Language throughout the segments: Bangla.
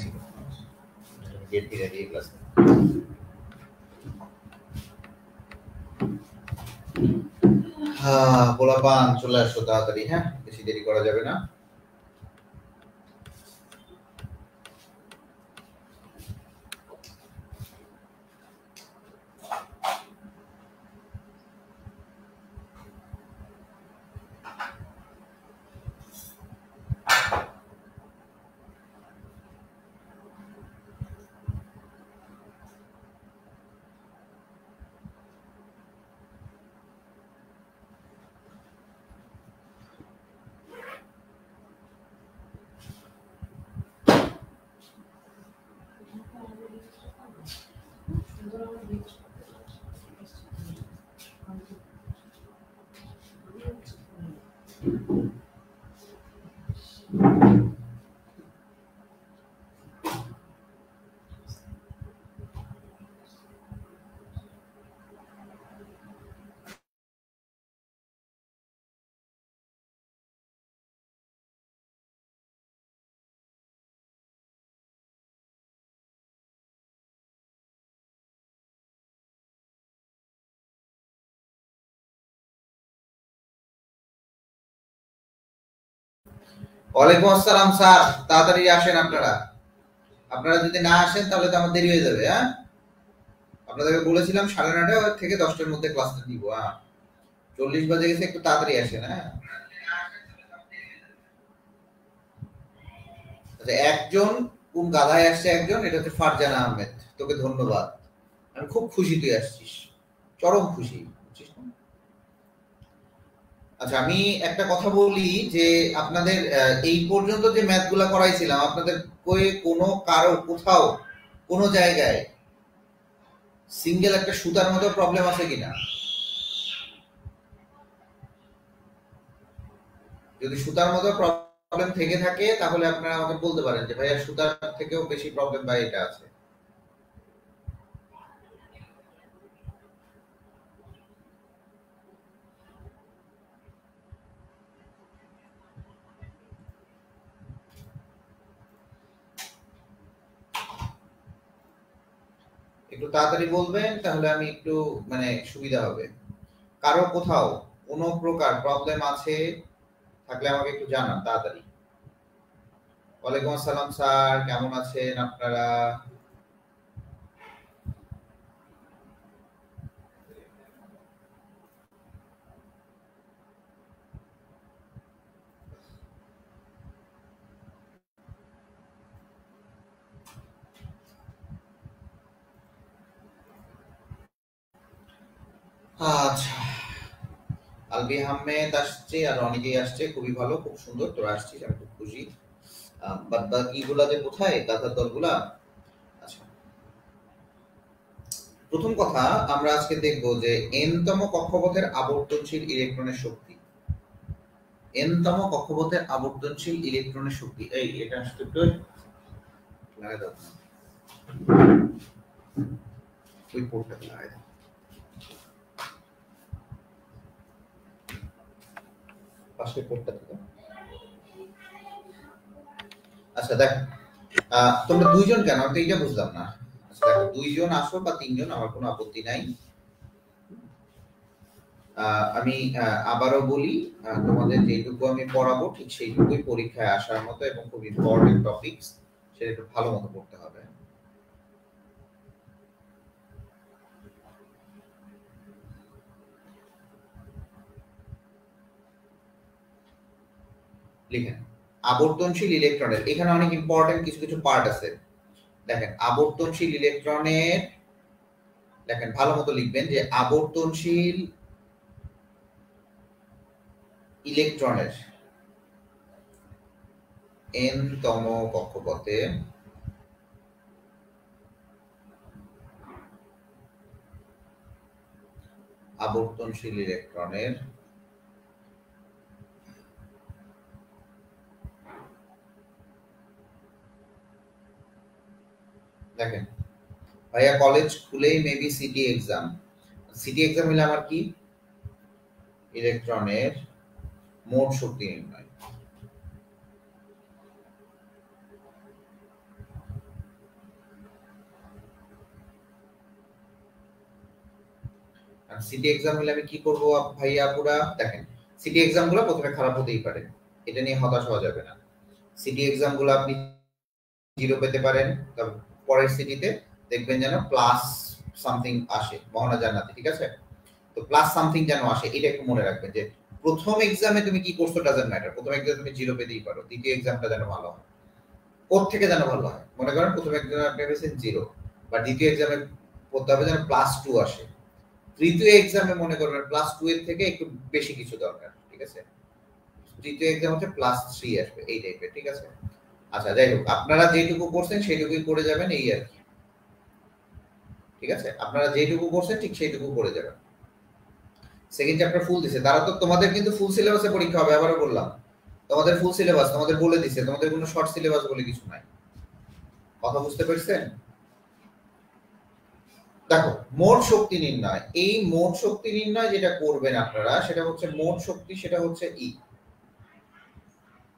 ছিল গেট থেকে দিয়ে ক্লাস পোলাপান চলে আসো তাড়াতাড়ি, হ্যাঁ বেশি দেরি করা যাবে না। ওয়ালাইকুম আসসালাম স্যার, তাড়াতাড়ি আসেন আপনারা। আপনারা যদি না আসেন তাহলে তো আমার দেরি হয়ে যাবে। হ্যাঁ, আপনাদেরকে বলেছিলাম 9:30 থেকে 10টার মধ্যে ক্লাসটা দিব। 40 বাজে গেছে, একটু তাড়াতাড়ি আসেন। হ্যাঁ, আচ্ছা, একজন কোন গাধায় আসছে, একজন, এটা হচ্ছে ফারজানা আহমেদ। তোকে ধন্যবাদ, আমি খুব খুশি তুই আসছিস, চরম খুশি। আচ্ছা, আমি একটা কথা বলি যে আপনাদের এই পর্যন্ত যে ম্যাথগুলা করাইছিলাম, আপনাদের কোনো কারো কোথাও কোনো জায়গায় সিঙ্গেল একটা সুতার মতো প্রবলেম আছে কিনা? যদি সুতার মতো প্রবলেম থেকে থাকে তাহলে আপনারা আমাকে বলতে পারেন যে ভাইয়া সুতার থেকেও বেশি প্রবলেম বা এটা আছে। একটু তাড়াতাড়ি বলবেন, তাহলে আমি একটু মানে সুবিধা হবে। কারো কোথাও কোনো প্রকার প্রবলেম আছে থাকলে আমাকে একটু জানান তাড়াতাড়ি। ওয়ালাইকুম আসসালাম স্যার, কেমন আছেন আপনারা? আচ্ছা, আলবি আহমেদ আসছে আর অনেকেই আসছে, খুবই ভালো, খুব সুন্দর, তোরা আসছিস, আমি খুব খুশি। বাদ বাকিগুলা যে কোথায়, দাদার দলগুলা। আচ্ছা, প্রথম কথা, আমরা আজকে দেখব যে n-তম কক্ষপথের আবর্তনশীল ইলেকট্রনের শক্তি। n-তম কক্ষপথের আবর্তনশীল ইলেকট্রনের শক্তি, এই এটা আসলে লাগাই দাও, ওই পোর্টটা লাগাই দাও। পাশে পোর্টটা থেকে। আচ্ছা দেখ, তোমরা দুইজন কেন, আমি তো এইটা বুঝলাম না। আচ্ছা দেখো, দুইজন আসো বা তিনজন, আমার কোনো আপত্তি নাই। আমি আবারও বলি, তোমাদের যেটুকু আমি পড়াবো ঠিক সেইটুকুই পরীক্ষায় আসার মতো এবং খুব ইম্পর্টেন্ট টপিকস, সেটা একটু ভালো মতো পড়তে হবে। লিখেন আবর্তনশীল ইলেকট্রনের, এখানে অনেক ইম্পর্টেন্ট কিছু কিছু পার্ট আছে। দেখেন আবর্তনশীল ইলেকট্রনের, দেখেন ভালো মতো লিখবেন যে আবর্তনশীল ইলেকট্রনের n-তম কক্ষপথে আবর্তনশীল ইলেকট্রনের দেখেন ভাইয়া, কলেজ খুলেই maybe city exam. City exam হলে আমার কি, ইলেকট্রনের মোট শক্তি নির্ণয়। সিটি এক্সাম হলে আমি কি করব ভাইয়া আপুরা? দেখেন, সিটি এক্সাম গুলো প্রথমে খারাপ হতেই পারে, এটা নিয়ে হতাশ হওয়া যাবে না। সিটি এক্সাম গুলো আপনি 0 পেতে পারেন, তারপর পরের সিটিতে দেখবেন যেন প্লাস সামথিং আসে, মোহনা জান্নাতি, ঠিক আছে? তো প্লাস সামথিং যেন আসে, এটা একটু মনে রাখবেন যে প্রথম এক্সামে তুমি কি করছো ডাজন্ট ম্যাটার, প্রথম এক্সামে তুমি 0 পেতেই পারো, দ্বিতীয় এক্সামটা যেন ভালো হয়। কোর থেকে যেন ভালো হয়, মনে করেন প্রথম এক্সামে আপনি পেয়েছেন 0, বা দ্বিতীয় এক্সামে পড়তে হবে যেন +2 আসে, তৃতীয় এক্সামে মনে করবেন +2 এর থেকে একটু বেশি কিছু দরকার, ঠিক আছে? তৃতীয় এক্সাম হচ্ছে +3 আসবে, এই টাইপের, ঠিক আছে? আচ্ছা, যাই হোক, আপনারা যেটুকু করছেন সেইটুকুই করে যাবেন, এই আর কি, ঠিক আছে? আপনারা যেটুকু করছেন ঠিক সেইটুকু করে যাবেন। সেকেন্ড চ্যাপ্টার ফুল দিছে, তারা তো তোমাদের কিন্তু ফুল সিলেবাসে পরীক্ষা হবে, আবারও বললাম তোমাদের ফুল সিলেবাস তোমাদের বলে দিছে, তোমাদের কোনো শর্ট সিলেবাস বলে কিছু নাই। কথা বুঝতে পারছেন? দেখো, মোট শক্তি নির্ণয়, এই মোট শক্তি নির্ণয় যেটা করবেন আপনারা, সেটা হচ্ছে মোট শক্তি, সেটা হচ্ছে ই,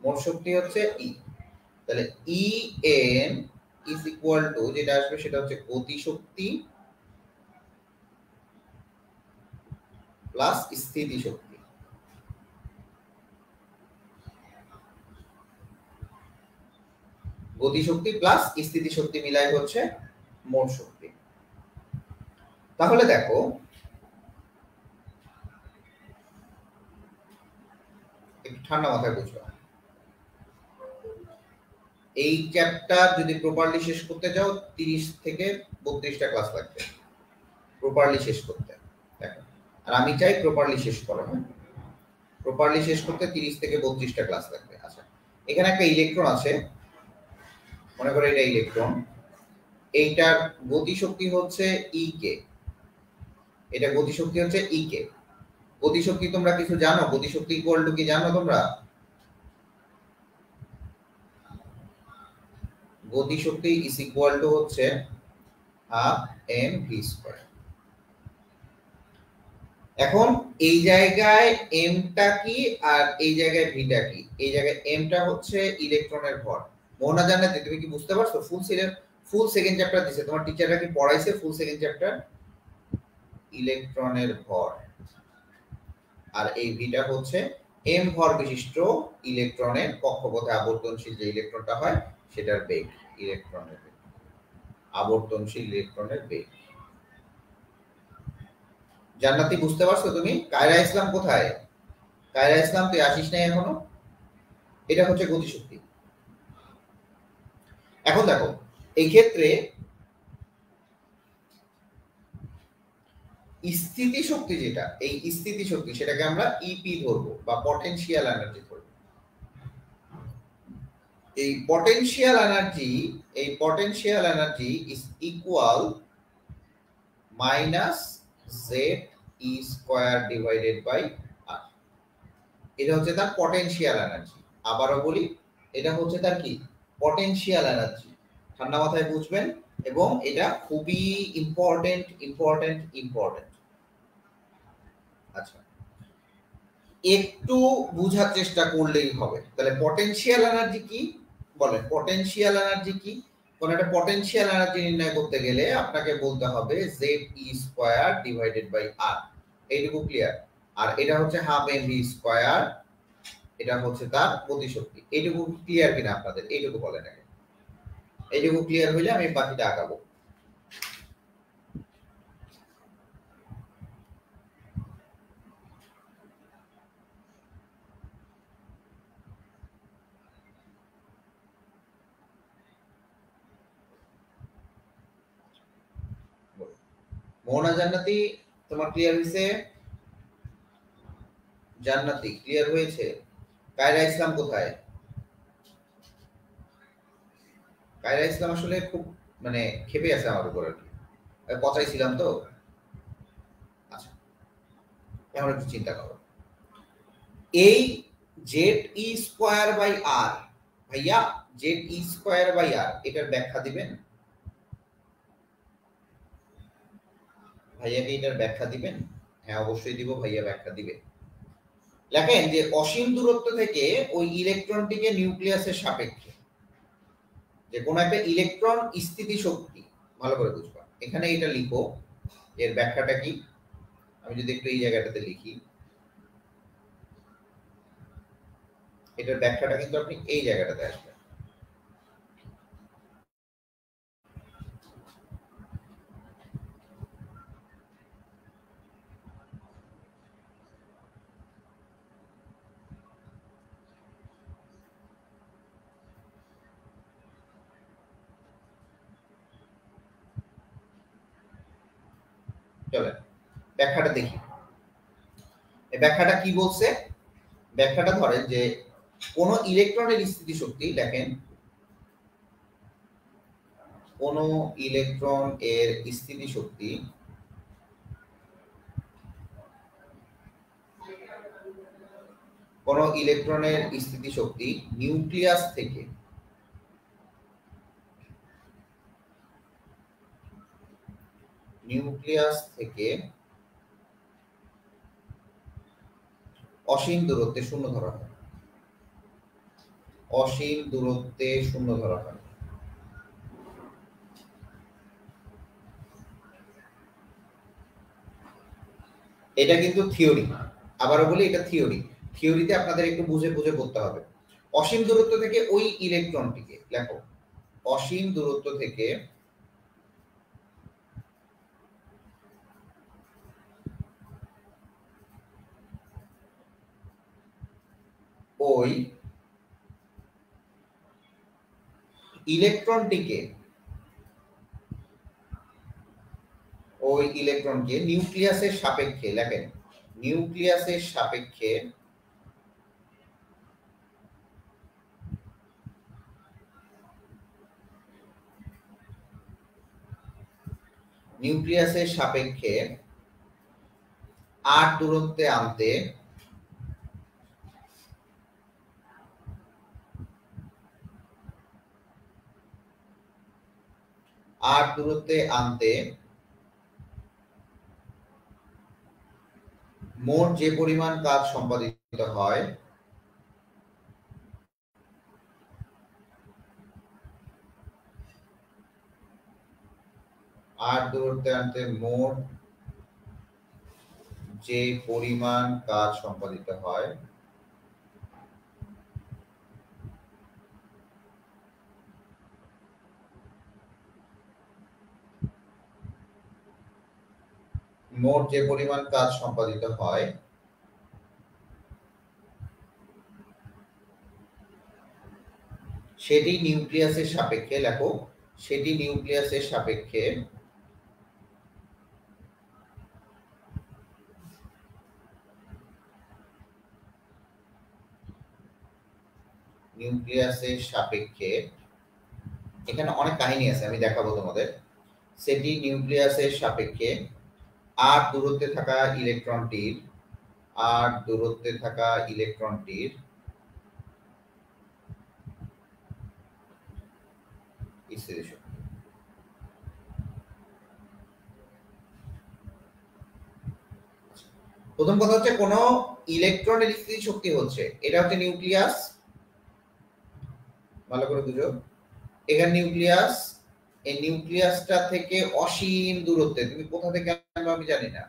মোট শক্তি হচ্ছে ই। তাহলে E N is equal two, যেটা আসবে সেটা হচ্ছে গতি শক্তি প্লাস স্থিতি শক্তি। গতি শক্তি প্লাস স্থিতি শক্তি মিলাই হচ্ছে মোট শক্তি। তাহলে দেখো, একটু ঠান্ডা মাথায় বুঝবা, এই চ্যাপ্টার যদি প্রপারলি শেষ করতে যাও 30 থেকে 32টা ক্লাস লাগবে প্রপারলি শেষ করতে, দেখো। আর আমি চাই প্রপারলি শেষ করো, প্রপারলি শেষ করতে 30 থেকে 32টা ক্লাস লাগবে। আচ্ছা, এখানে একটা ইলেকট্রন আছে, মনে করো এটা ইলেকট্রন, এইটার গতিশক্তি হচ্ছে ই কে, এটা গতিশক্তি হচ্ছে ই কে। গতিশক্তি তোমরা কিছু জানো? গতিশক্তি ইকুয়াল টু কি জানো তোমরা? গতিশক্তি ইজ ইকুয়াল টু হচ্ছে হাফ এম ভি স্কয়ার। এখন এই জায়গায় এমটা কি আর এই জায়গায় ভিটা কি? এই জায়গায় এমটা হচ্ছে ইলেকট্রনের ভর। মোহনা জান্নাতি, তুমি কি বুঝতে পারছো? ফুল সেকেন্ড চ্যাপ্টার দিছে, তোমার টিচাররা কি পড়াইছে ফুল সেকেন্ড চ্যাপ্টার? ইলেকট্রনের ভর। আর এই ভিটা হচ্ছে এম ভর বিশিষ্ট ইলেকট্রনের কক্ষপথে আবর্তনশীল যে ইলেকট্রনটা হয় সেটার বেগ, ইলেকট্রনের বেগ, আবর্তনশীল ইলেকট্রনের বেগ। জান্নাতি বুঝতে পারছো তুমি? কায়রা ইসলাম কোথায়? কায়রা ইসলাম, তুই আসিস নাই এখনো? এটা হচ্ছে গতিশক্তি। এখন দেখো, এই ক্ষেত্রে স্থিতি শক্তি যেটা, এই স্থিতি শক্তি সেটাকে আমরা ইপি ধরবো বা পটেনশিয়াল এনার্জি ধরবো। এই potential energy is equal minus Z E square divided by R. এটা হচ্ছে তার পটেনশিয়াল এনার্জি। আবারও বলি, এটা হচ্ছে তার কি? Potential energy. ঠান্ডা মাথায় বুঝবেন, এবং এটা খুবই ইম্পর্টেন্ট। আচ্ছা, একটু বুঝার চেষ্টা করলেই হবে। তাহলে পটেনশিয়াল এনার্জি কি বলেন? পটেনশিয়াল এনার্জি কি? কোন একটা পটেনশিয়াল এনার্জি নির্ণয় করতে গেলে আপনাকে বলতে হবে Z E square divided by R. এইটুকু ক্লিয়ার? আর এটা হচ্ছে হাফ এম ভি স্কয়ার, এটা হচ্ছে তার গতিশক্তি। এইটুকু ক্লিয়ার কিনা আপনাদের? এইটুকু বলেন আগে। এইটুকু ক্লিয়ার হইলে আমি বাকিটা আগাবো। মোহনা জান্নাতি, তোমার ক্লিয়ার হয়েছে? জান্নাতি ক্লিয়ার হয়েছে? কায়রা ইসলাম কোথায়? কায়রা ইসলাম আসলে খুব মানে ক্ষেপে আছে আমার উপর আর কি, কথাই ছিলাম তো। আচ্ছা, এখন একটু চিন্তা করো, এই Z E square by R, ভাইয়া জেড ই স্কয়ার বাই আর, এটার ব্যাখ্যা দিবেন? ভাইয়াকে এটার ব্যাখ্যা দিবেন? হ্যাঁ অবশ্যই দিব, ভাইয়া ব্যাখ্যা দিবে। লেখেন যে অসীম দূরত্ব থেকে ওই ইলেকট্রনটিকে নিউক্লিয়াসের সাপেক্ষে, যে কোন একটা ইলেকট্রন স্থিতি শক্তি, ভালো করে বুঝবা, এখানে এটা লিখো, এর ব্যাখ্যাটা কি? আমি যদি একটু এই জায়গাটাতে লিখি, এটার ব্যাখ্যাটা কিন্তু আপনি এই জায়গাটাতে আসবে। চলেন ব্যাখ্যাটা দেখি। এই ব্যাখ্যাটা কি বলছে? ব্যাখ্যাটা ধরেন যে কোন ইলেকট্রনের স্থিতিশক্তি, দেখেন কোন ইলেকট্রন এর স্থিতিশক্তি কোন ইলেকট্রনের স্থিতিশক্তি নিউক্লিয়াস থেকে অসীম দূরত্বে শূন্য ধরা হয়। অসীম দূরত্বে শূন্য ধরা হয়। এটা কিন্তু থিওরি, আবারও বলি এটা থিওরি। থিওরিতে আপনাদের একটু বুঝে বুঝে পড়তে হবে। অসীম দূরত্ব থেকে ওই ইলেকট্রনটিকে, দেখো অসীম দূরত্ব থেকে ওই ইলেকট্রনকে নিউক্লিয়াসের সাপেক্ষে, লেখেন নিউক্লিয়াসের সাপেক্ষে r দূরত্বে আনতে মোট যে পরিমাণ কাজ সম্পাদিত হয় r দূরত্বে আনতে মোট যে পরিমাণ কাজ সম্পাদিত হয় সেটি নিউক্লিয়াসের সাপেক্ষে, লেখো সেটি নিউক্লিয়াসের সাপেক্ষে এখানে অনেক কাহিনী আছে, আমি দেখাবো তোমাদের। সেটি নিউক্লিয়াসের সাপেক্ষে r দূরত্বে থাকা ইলেকট্রনটির স্থিতিশক্তি। প্রথম কথা হচ্ছে কোন ইলেকট্রনের স্থিতিশক্তি হচ্ছে, এটা হচ্ছে নিউক্লিয়াস, ভালো করে বুঝো। এখানে নিউক্লিয়াস, এই নিউক্লিয়াসটা থেকে অসীম দূরত্বে, তুমি কোথা থেকে আনবে আমি জানি না,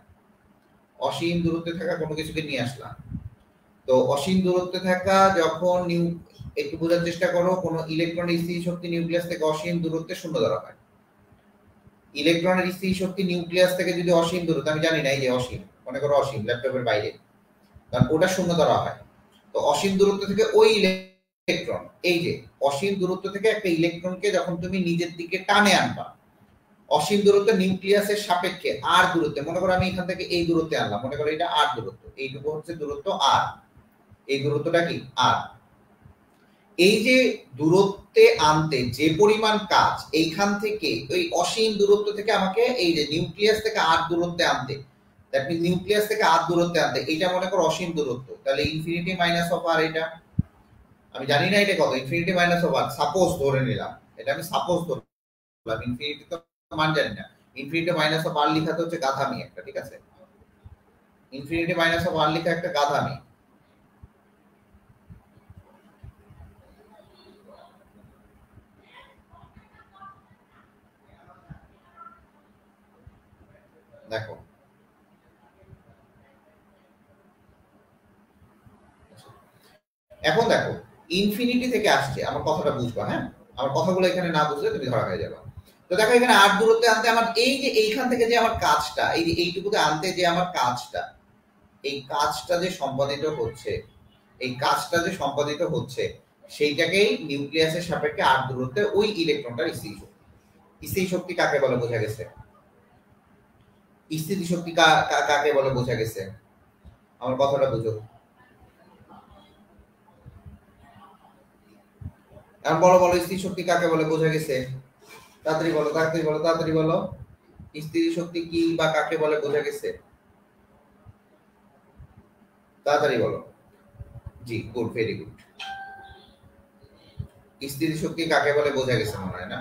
অসীম দূরত্বে থাকা কোনো কিছুকে নিয়ে আসলাম। তো অসীম দূরত্বে থাকা যখন একটু বোঝার চেষ্টা করো, কোন ইলেকট্রনের স্থিতিশক্তি নিউক্লিয়াস থেকে অসীম দূরত্বে শূন্য ধরা হয়। ইলেকট্রনের স্থিতিশক্তি নিউক্লিয়াস থেকে যদি অসীম দূরত্ব, আমি জানি না, এই যে অসীম, মনে করো অসীম ল্যাপটপের বাইরে, কারণ ওটা শূন্য ধরা হয়। তো অসীম দূরত্ব থেকে ওই ইলেকট্রন, এই যে অসীম দূরত্ব থেকে একটা ইলেকট্রনকে যখন তুমি নিজের দিকে টানে আনবা, অসীম দূরত্ব নিউক্লিয়াসের সাপেক্ষে আর দূরত্বে, মনে করো আমি এখান থেকে এই দূরত্বে আনলাম, মনে করো এটা আর দূরত্ব, এইটুকু হচ্ছে দূরত্ব আর, এই দূরত্বটা কি আর। এই যে দূরত্বে আনতে যে পরিমাণ কাজ, এইখান থেকে ওই অসীম দূরত্ব থেকে আমাকে এই যে নিউক্লিয়াস থেকে আর দূরত্বে আনতে, দ্যাট মিন্স নিউক্লিয়াস থেকে আর দূরত্বে আনতে, এইটা মনে করো অসীম দূরত্ব, তাহলে ইনফিনিটি মাইনাস অফ আর, এটা আমি জানি না এটা কত, ইনফিনিটি মাইনাস অফ আর, সাপোজ ধরে নিলাম, এটা আমি সাপোজ ধরলাম, ইনফিনিটি তো মান জানি না, ইনফিনিটি মাইনাস অফ আর লিখাতে হচ্ছে গাধামি একটা, ঠিক আছে, ইনফিনিটি মাইনাস অফ আর লিখা একটা গাধামি। দেখো এখন দেখো ইনফিনিটি থেকে আসছে, আমার কথাটা বুঝবা, হ্যাঁ, আমার কথাগুলো এখানে না বুঝলে তুমি ধরা হয়ে যাবে। তো দেখো এখানে আর দূরত্বে আনতে আমার এই যে এইখান থেকে যে আমার কাজটা, এই যে এইটুকুতে আনতে যে আমার কাজটা, এই কাজটা যে সম্পাদিত হচ্ছে, এই কাজটা যে সম্পাদিত হচ্ছে সেইটাকেই নিউক্লিয়াসের সাপেক্ষে আর দূরত্বে ওই ইলেকট্রনটার স্থিতি শক্তি। স্থিতি শক্তি কাকে বলে বোঝা গেছে? স্থিতি শক্তি কাকে বলে বোঝা গেছে? আমার কথাটা বুঝো। এখন বলো বলো, স্থিতি শক্তি কাকে বলে বোঝা গেছে? তাড়াতাড়ি বলো, তাড়াতাড়ি বলো, তাড়াতাড়ি বলো। স্থিতি শক্তি কি বা কাকে বলে বোঝা গেছে? তাড়াতাড়ি বলো। জি, গুড, ভেরি গুড। স্থিতি শক্তি কাকে বলে বোঝা গেছে মনে হয় না?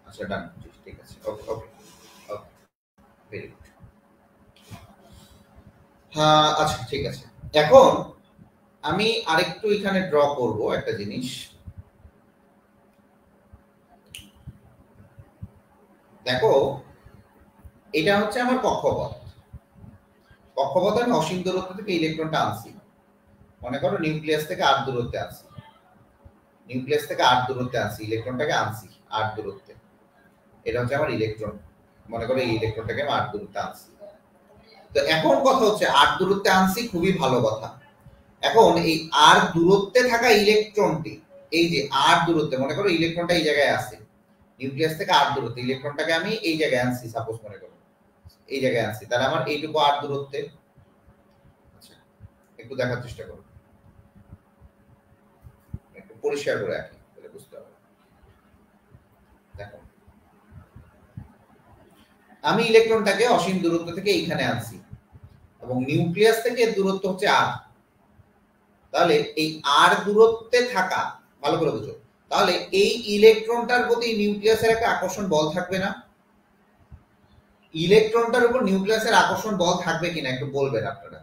আচ্ছা, ডান, ঠিক আছে, ওকে ওকে ওকে, ভেরি গুড। হ্যাঁ, আচ্ছা ঠিক আছে। এখন আমি আরেকটু এখানে ড্র করব একটা জিনিস। দেখো এটা হচ্ছে আমার কক্ষপথ। কক্ষপথ আমি অসীম দূরত্ব থেকে ইলেকট্রনটা আনছি, মনে করো নিউক্লিয়াস থেকে আর দূরত্বে আনছি, নিউক্লিয়াস থেকে আর দূরত্বে আনছি, ইলেকট্রনটাকে আনছি আর দূরত্বে। এটা হচ্ছে আমার ইলেকট্রন, মনে করো এই ইলেকট্রনটাকে আমি আর দূরত্বে আনছি। তো এখন কথা হচ্ছে আর দূরত্বে আনছি, খুবই ভালো কথা। এখন এই আর দূরত্বে থাকা ইলেকট্রনটি, এই যে আর দূরত্বে, মনে করো ইলেকট্রনটা এই জায়গায় আছে, নিউক্লিয়াস থেকে আর দূরত্বে ইলেকট্রনটাকে আমি এই জায়গায় আনছি, সাপোজ মনে করো এই জায়গায় আনছি, তাহলে আমার এইটুকু আর দূরত্বে। আচ্ছা, একটু দেখার চেষ্টা করো, একটু পরিষ্কার করে রাখি তাহলে বুঝতে হবে। দেখো আমি ইলেকট্রনটাকে অসীম দূরত্ব থেকে এইখানে আনছি এবং নিউক্লিয়াস থেকে এর দূরত্ব হচ্ছে আর। তাহলে এই আর দূরত্বে থাকা, ভালো করে বুঝো, তাহলে এই ইলেকট্রনটার প্রতি নিউক্লিয়াসের একটা আকর্ষণ বল থাকবে না? ইলেকট্রনটার উপর নিউক্লিয়াসের আকর্ষণ বল থাকবে কিনা একটু বলবেন আপনারা।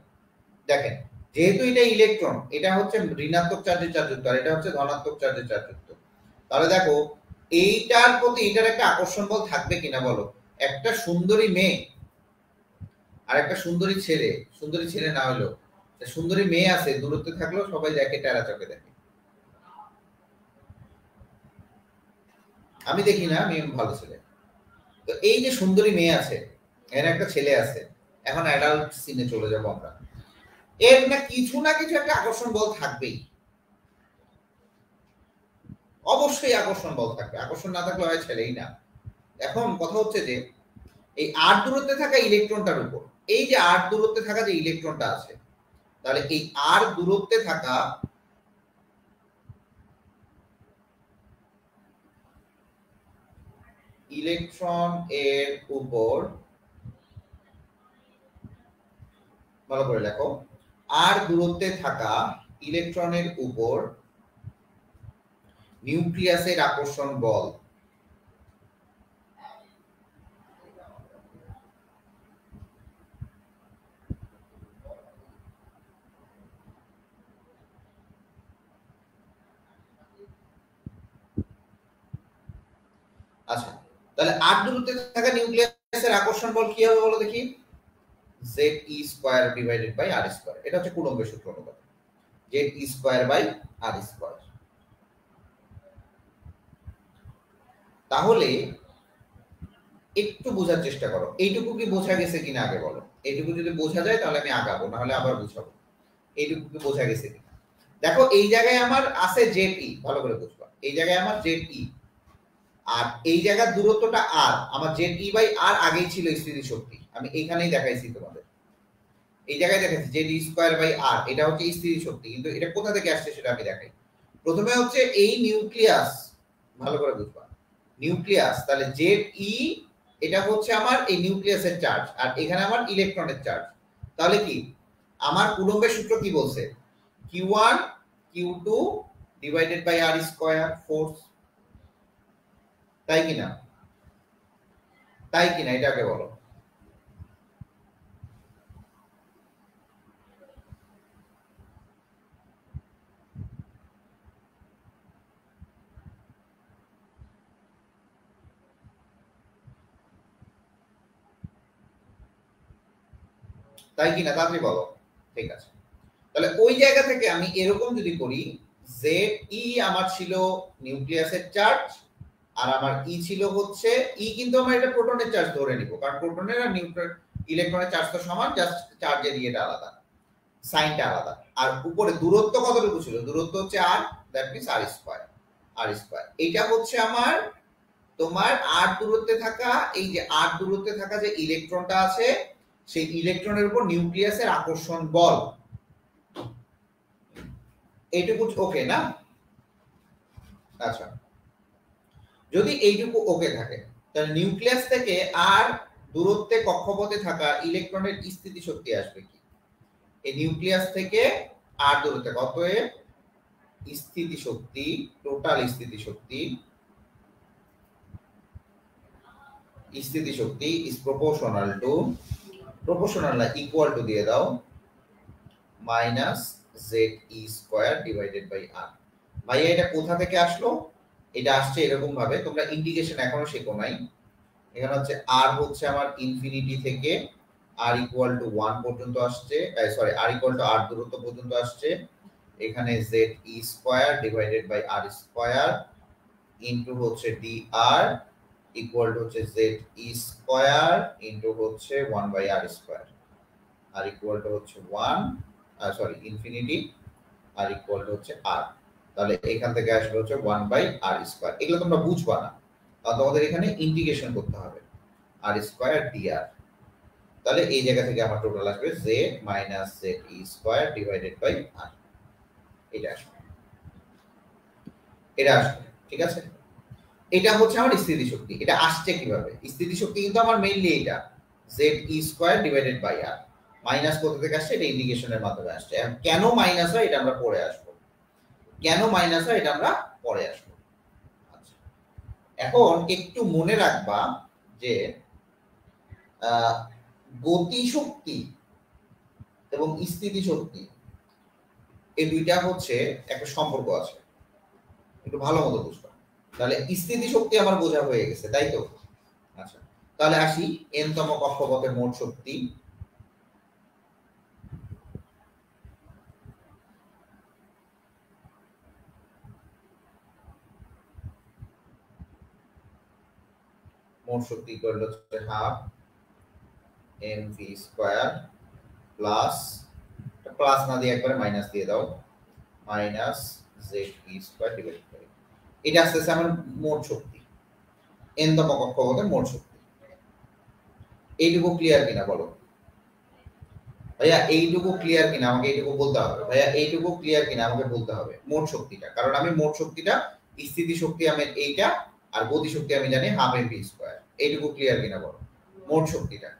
দেখেন, যেহেতু এটা ইলেকট্রন, এটা হচ্ছে ঋণাত্মক চার্জের চার্জযুক্ত আর এটা হচ্ছে ধনাত্মক চার্জের চার্জযুক্ত, তাহলে দেখো এইটার প্রতি এটার একটা আকর্ষণ বল থাকবে কিনা বলো। একটা সুন্দরী মেয়ে আর একটা সুন্দরী ছেলে, সুন্দরী ছেলে না হলেও সুন্দরী মেয়ে আছে, দূরত্বে থাকলেও সবাই দেখে, টেরা চোখে দেখে। আমি দেখি না, আমি ভালো ছেলে। তো এই যে সুন্দরী মেয়ে আছে, এর একটা ছেলে আছে, এখন অ্যাডাল্ট সিনে চলে যাবো আমরা, এর না কিছু একটা আকর্ষণ বল থাকবেই, অবশ্যই আকর্ষণ বল থাকবে, আকর্ষণ না থাকলে হয় ছেলেই না। এখন কথা হচ্ছে যে এই আর দূরত্বে থাকা ইলেকট্রনটার উপর, এই যে আর দূরত্বে থাকা যে ইলেকট্রনটা আছে, তাহলে এই আর দূরত্বে থাকা ইলেকট্রন এর উপর, ভালো করে লেখো, আর দূরত্বে থাকা ইলেকট্রনের উপর নিউক্লিয়াসের আকর্ষণ বল। আচ্ছা, তাহলে আর দূরত্বে থাকা নিউক্লিয়াসের আকর্ষণ বল কি হবে বলো দেখি? ZE square divided by R square, এটা হচ্ছে কুলম্বের সূত্র অনুপাত, ZE square by R square. তাহলে একটু বোঝার চেষ্টা করো, এইটুকু কি বোঝা গেছে কিনা আগে বলো। এইটুকু যদি বোঝা যায় তাহলে আমি আগাবো, না হলে আবার বুঝাবো। এইটুকু কি বোঝা গেছে কিনা? দেখো এই জায়গায় আমার আছে ZE, ভালো করে বুঝবা, এই জায়গায় আমার ZE, আর এই জায়গার দূরত্বটা আর, আমার ZE বাই আর আগেই ছিল স্থিতি শক্তি, আমি এইখানেই দেখাইছি তোমাদের, এই জায়গায় দেখাচ্ছি ZE স্কয়ার বাই আর, এটা হচ্ছে স্থিতি শক্তি, কিন্তু এটা কোথা থেকে আসছে সেটা আমি দেখাই। প্রথমে হচ্ছে এই নিউক্লিয়াস, ভালো করে বুঝবা, নিউক্লিয়াস, তাহলে ZE এটা হচ্ছে আমার এই নিউক্লিয়াসের চার্জ, আর এখানে আমার ইলেকট্রনের চার্জ। তাহলে কি আমার কুলম্বের সূত্র কি বলছে? Q1 Q2 divided by R square force, তাই কিনা? তাই কিনা এটা আগে বলো। তাই কিনা তাড়াতাড়ি বলো। ঠিক আছে, তাহলে ওই জায়গা থেকে আমি এরকম যদি করি জেড ই আমার ছিল নিউক্লিয়াসের চার্জ, আর আমার ই ছিল হচ্ছে ই, কিন্তু আমরা এটা প্রোটনের চার্জ ধরে নিব, কারণ প্রোটনের আর নিউট্রন ইলেকট্রনের চার্জ তো সমান, জাস্ট চার্জের ইয়েটা আলাদা, সাইনটা আলাদা। আর উপরে দূরত্ব কতটুকু ছিল, দূরত্ব হচ্ছে R, that means R square, R square. এটা হচ্ছে আমার তোমার আর দূরত্বে থাকা, এই যে আর দূরত্বে থাকা যে ইলেকট্রনটা আছে, সেই ইলেকট্রনের উপর নিউক্লিয়াসের আকর্ষণ বল। এইটুকু ওকে না? আচ্ছা, যদি এইটুকু ওকে থাকে তাহলে নিউক্লিয়াস থেকে আর দূরত্বে কক্ষপথে থাকা ইলেকট্রনের স্থিতি শক্তি আসবে কি? এই নিউক্লিয়াস থেকে আর দূরত্বে কত স্থিতি শক্তি, টোটাল স্থিতি শক্তি, স্থিতি শক্তি ইজ প্রপোর্শনাল টু, প্রপোর্শনাল না ইকুয়াল টু দিয়ে দাও, minus Z E square divided by R. ভাইয়া এটা কোথা থেকে আসলো? এটা আসছে এরকম ভাবে, তোমরা ইন্টিগ্রেশন এখনো শেখো নাই। এখানে হচ্ছে আর হচ্ছে আমার ইনফিনিটি থেকে আর ইকুয়াল টু 1 পর্যন্ত আসছে, sorry R equal to R দূরত্ব পর্যন্ত আসছে। এখানে Z E square divided by R square into হচ্ছে ডি আর ইকুয়াল টু হচ্ছে জেড ই স্কয়ার ইনটু হচ্ছে 1 by R square, R equal to হচ্ছে 1 sorry infinity, R equal to হচ্ছে আর। তাহলে এখান থেকে আসবে হচ্ছে 1 বাই আর স্কয়ার। এগুলো তোমরা বুঝবা না, কারণ তোমাদের এখানে ইন্টিগ্রেশন করতে হবে, আর স্কয়ার ডিআর। তাহলে এই জায়গা থেকে আমার টোটাল আসবে Z minus Z E square divided by R. এটা আসবে, এটা আসবে, ঠিক আছে? এটা হচ্ছে আমার স্থিতি শক্তি। এটা আসছে কিভাবে? স্থিতি শক্তি কিন্তু আমার মেইনলি এটা Z E square divided by R. Minus কোথা থেকে আসছে? এটা ইন্টিগ্রেশনের মাধ্যমে আসছে। কেন মাইনাস হয় এটা আমরা পরে আসবো, কেন মাইনাস হয় এটা আমরা পরে আসবো। আচ্ছা, এখন একটু মনে রাখবা যে গতি শক্তি এবং স্থিতি শক্তি এই দুইটা হচ্ছে একটা সম্পর্ক আছে, একটু ভালো মতো বুঝবা। তাহলে স্থিতি শক্তি আমার বোঝা হয়ে গেছে, তাই তো? আচ্ছা, তাহলে আসি এন তম কক্ষপথের মোট শক্তি। মোট শক্তি ইকুয়াল হচ্ছে half M V square plus, plus না দিয়ে একবারে মাইনাস দিয়ে দাও, minus Z E square divide by, এটা আসতেছে আমার মোট শক্তি, এন তম কক্ষপথের মোট শক্তি। এইটুকু ক্লিয়ার কিনা বলো ভাইয়া? এইটুকু ক্লিয়ার কিনা আমাকে এইটুকু বলতে হবে। ভাইয়া এইটুকু ক্লিয়ার কিনা আমাকে বলতে হবে মোট শক্তিটা, কারণ আমি মোট শক্তিটা, স্থিতি শক্তি আমি এইটা, আর গতি শক্তি আমি জানি হাফ এম ভি স্কয়ার। এইটুকু ক্লিয়ার কিনা বলো মোট শক্তিটা?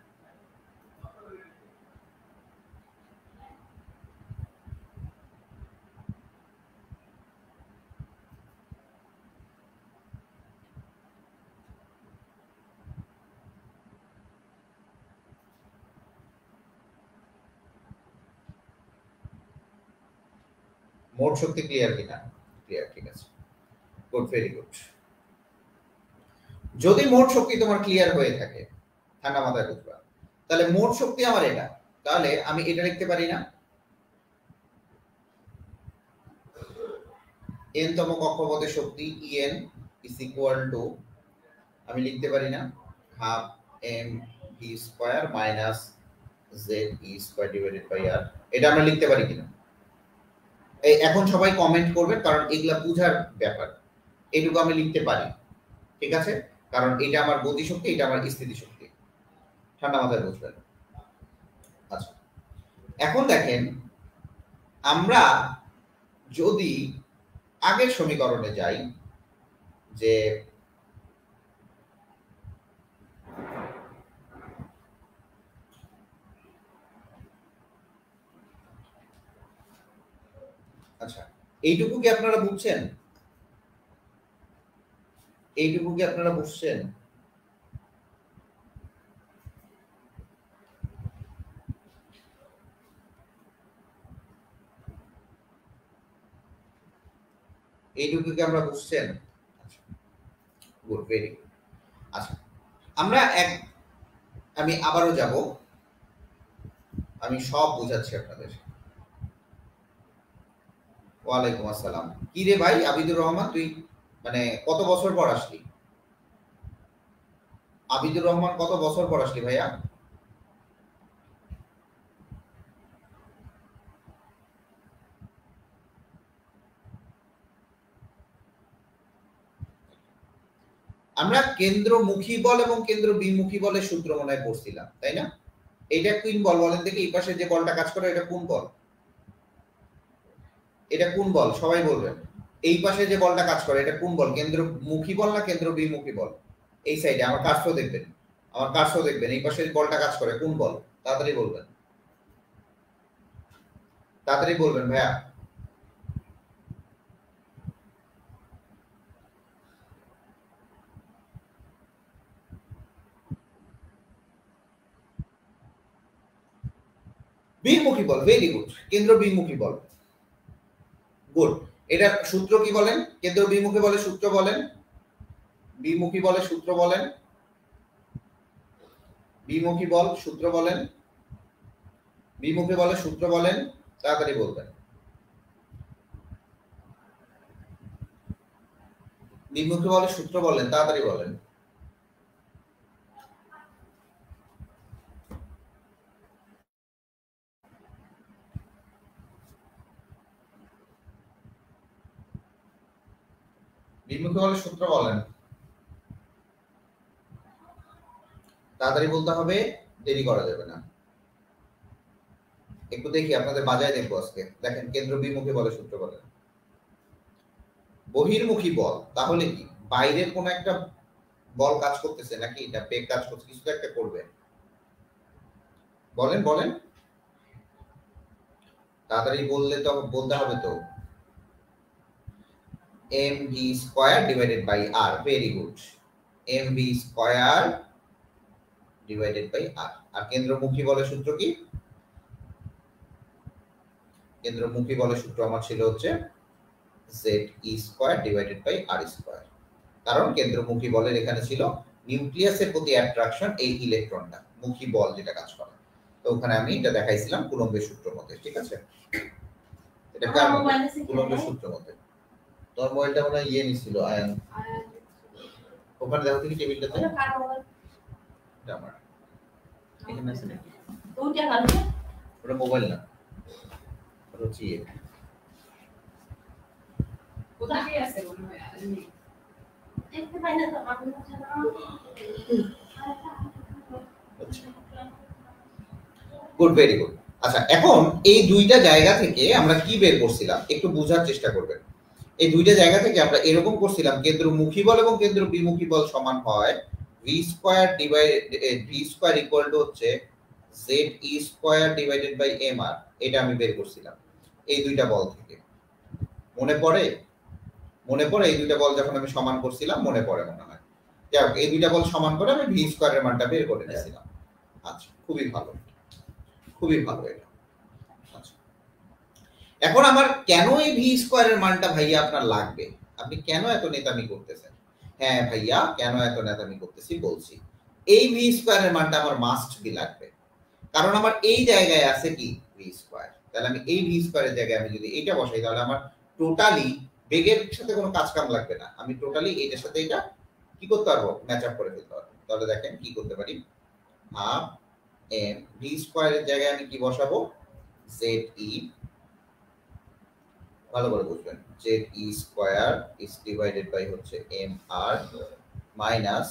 মোট শক্তি ক্লিয়ার কিনা? ক্লিয়ার, ঠিক আছে, গুড, ভেরি গুড। যদি মোট শক্তি তোমার ক্লিয়ার হয়ে থাকে, ঠান্ডা মাথায় বুঝবা, তাহলে মোট শক্তি আমার এটা, তাহলে আমি এটা লিখতে পারি না, এন তম কক্ষপথের শক্তি ইএন ইজ ইকুয়াল টু, আমি লিখতে পারি না half M V square minus Z E square divided by R. এটা আমরা লিখতে পারি কিনা? এই এখন সবাই কমেন্ট করবেন, কারণ এগুলা বুঝার ব্যাপার। এইটুকু আমি লিখতে পারি, ঠিক আছে, কারণ এটা আমার গতি শক্তি, এটা আমার স্থিতি শক্তি। ঠান্ডা মাথায় বুঝবেন। আচ্ছা, এখন দেখেন, আমরা যদি আগের সমীকরণে যাই, যে আচ্ছা, এইটুকু কি আপনারা বুঝছেন? এইটুকু কি আপনারা বুঝছেন? এইটুকু কি আমরা বুঝছেন? Good, very good. আচ্ছা, আমরা আমি আবারও যাব, আমি সব বোঝাচ্ছি আপনাদের। ওয়ালাইকুম আসসালাম। কি রে ভাই আবিদুর রহমান, তুই মানে কত বছর পর আসলি? আবিদুর রহমান কত বছর পর আসলি ভাইয়া? আমরা কেন্দ্রমুখী বল এবং কেন্দ্র বিমুখী বলের সূত্র মনে হয় পড়ছিলাম, তাই না? এটা কোন বল বলেন দেখি, এই পাশে যে বলটা কাজ করে এটা কোন বল? এটা কোন বল সবাই বলবেন। এই পাশে যে বলটা কাজ করে এটা কোন বল? কেন্দ্রমুখী বল না কেন্দ্র বিমুখী বল? এই সাইডে আমার কার্সও দেখবেন, আমার কার্সও দেখবেন, এই পাশে বলটা কাজ করে কোন বল? তাড়াতাড়ি বলবেন, তাড়াতাড়ি বলবেন ভাইয়া। বিমুখী বল, ভেরি গুড, কেন্দ্র বিমুখী বল, গুড। এটার সূত্র কি বলেন? কেন্দ্র বিমুখী বলের সূত্র বলেন, বিমুখী বলের সূত্র বলেন, বিমুখী বল সূত্র বলেন, বিমুখী বলের সূত্র বলেন, তাড়াতাড়ি বলবেন। বিমুখী বলের সূত্র বলেন, তাড়াতাড়ি বলেন। বিমুখী বলের সূত্র বলেন, তাড়াতাড়ি বলতে হবে, দেরি করা যাবে না। একটু দেখি আপনাদের বাজায় দেখবো আজকে। দেখেন কেন্দ্র বিমুখী বলের সূত্র বলেন। বহির্মুখী বল তাহলে কি বাইরের কোন একটা বল কাজ করতেছে নাকি এটা বেগ কাজ করছে, কিছু তো একটা করবে। বলেন বলেন, তাড়াতাড়ি বললে তো বলতে হবে তো। mv square divided by r, very good, mv square divided by r। আর কেন্দ্রমুখী বলের সূত্র কি? কেন্দ্রমুখী বলের সূত্র আমার ছিল হচ্ছে ze square divided by r square. কারণ কেন্দ্রমুখী বলের এখানে ছিল নিউক্লিয়াসের প্রতি অ্যাট্রাকশন, এই ইলেকট্রনটা মুখী বল যেটা কাজ করে। তো ওখানে আমি এটা দেখাইছিলাম কুলম্বের সূত্রের মধ্যে, ঠিক আছে? এটা কার মধ্যে? কুলম্বের সূত্রের মধ্যে। তোর মোবাইলটা মনে হয় ইয়ে নিছিল আয়ান, ওখানে দেখো তুমি টেবিলটাতে। এটা আমার এখানে আছে নাকি? ওটা কালো, ওটা মোবাইল না, ওটা হচ্ছে ইয়ে। কোথায় আছে মনে হয় আমি দেখতে পাই না তো, আমি জানা। Good, very good. আচ্ছা, এখন এই দুইটা জায়গা থেকে আমরা কি বের করছিলাম একটু বোঝার চেষ্টা করবেন। এই দুইটা জায়গা থেকে আমরা এরকম করছিলাম কেন্দ্রমুখী বল এবং কেন্দ্র বিমুখী বল সমান হয় v square divided v square equal to হচ্ছে ze square divided by mr। এটা আমি বের করছিলাম এই দুইটা বল থেকে। মনে পড়ে? মনে পড়ে এই দুইটা বল যখন আমি সমান করছিলাম? মনে পড়ে মনে হয়। যাক, এই দুইটা বল সমান করে আমি v স্কয়ারের মানটা বের করে নিয়েছিলাম। আচ্ছা, খুবই ভালো, খুবই ভালো এটা। আচ্ছা, এখন আমার কেন এই ভি স্কয়ারের মানটা ভাইয়া আপনার লাগবে? আপনি কেন এত নেতামি করতেছেন? হ্যাঁ ভাইয়া, কেন এত নেতামি করতেছি বলছি। এই ভি স্কয়ারের মানটা আমার মাস্ট বি লাগবে, কারণ আমার এই জায়গায় আছে কি ভি স্কয়ার। তাহলে আমি এই ভি স্কয়ারের জায়গায় আমি যদি এটা বসাই তাহলে আমার টোটালি বেগের সাথে কোনো কাজ কাম লাগবে না, আমি টোটালি এইটার সাথে এটা কি করতে পারবো? ম্যাচ আপ করে ফেলতে পারবো। তাহলে দেখেন কি করতে পারি, হাফ এম ভি স্কয়ারের জায়গায় আমি কি বসাবো? জেড ই, ভালো করে বুঝবেন, Z E square is divided by হচ্ছে M R minus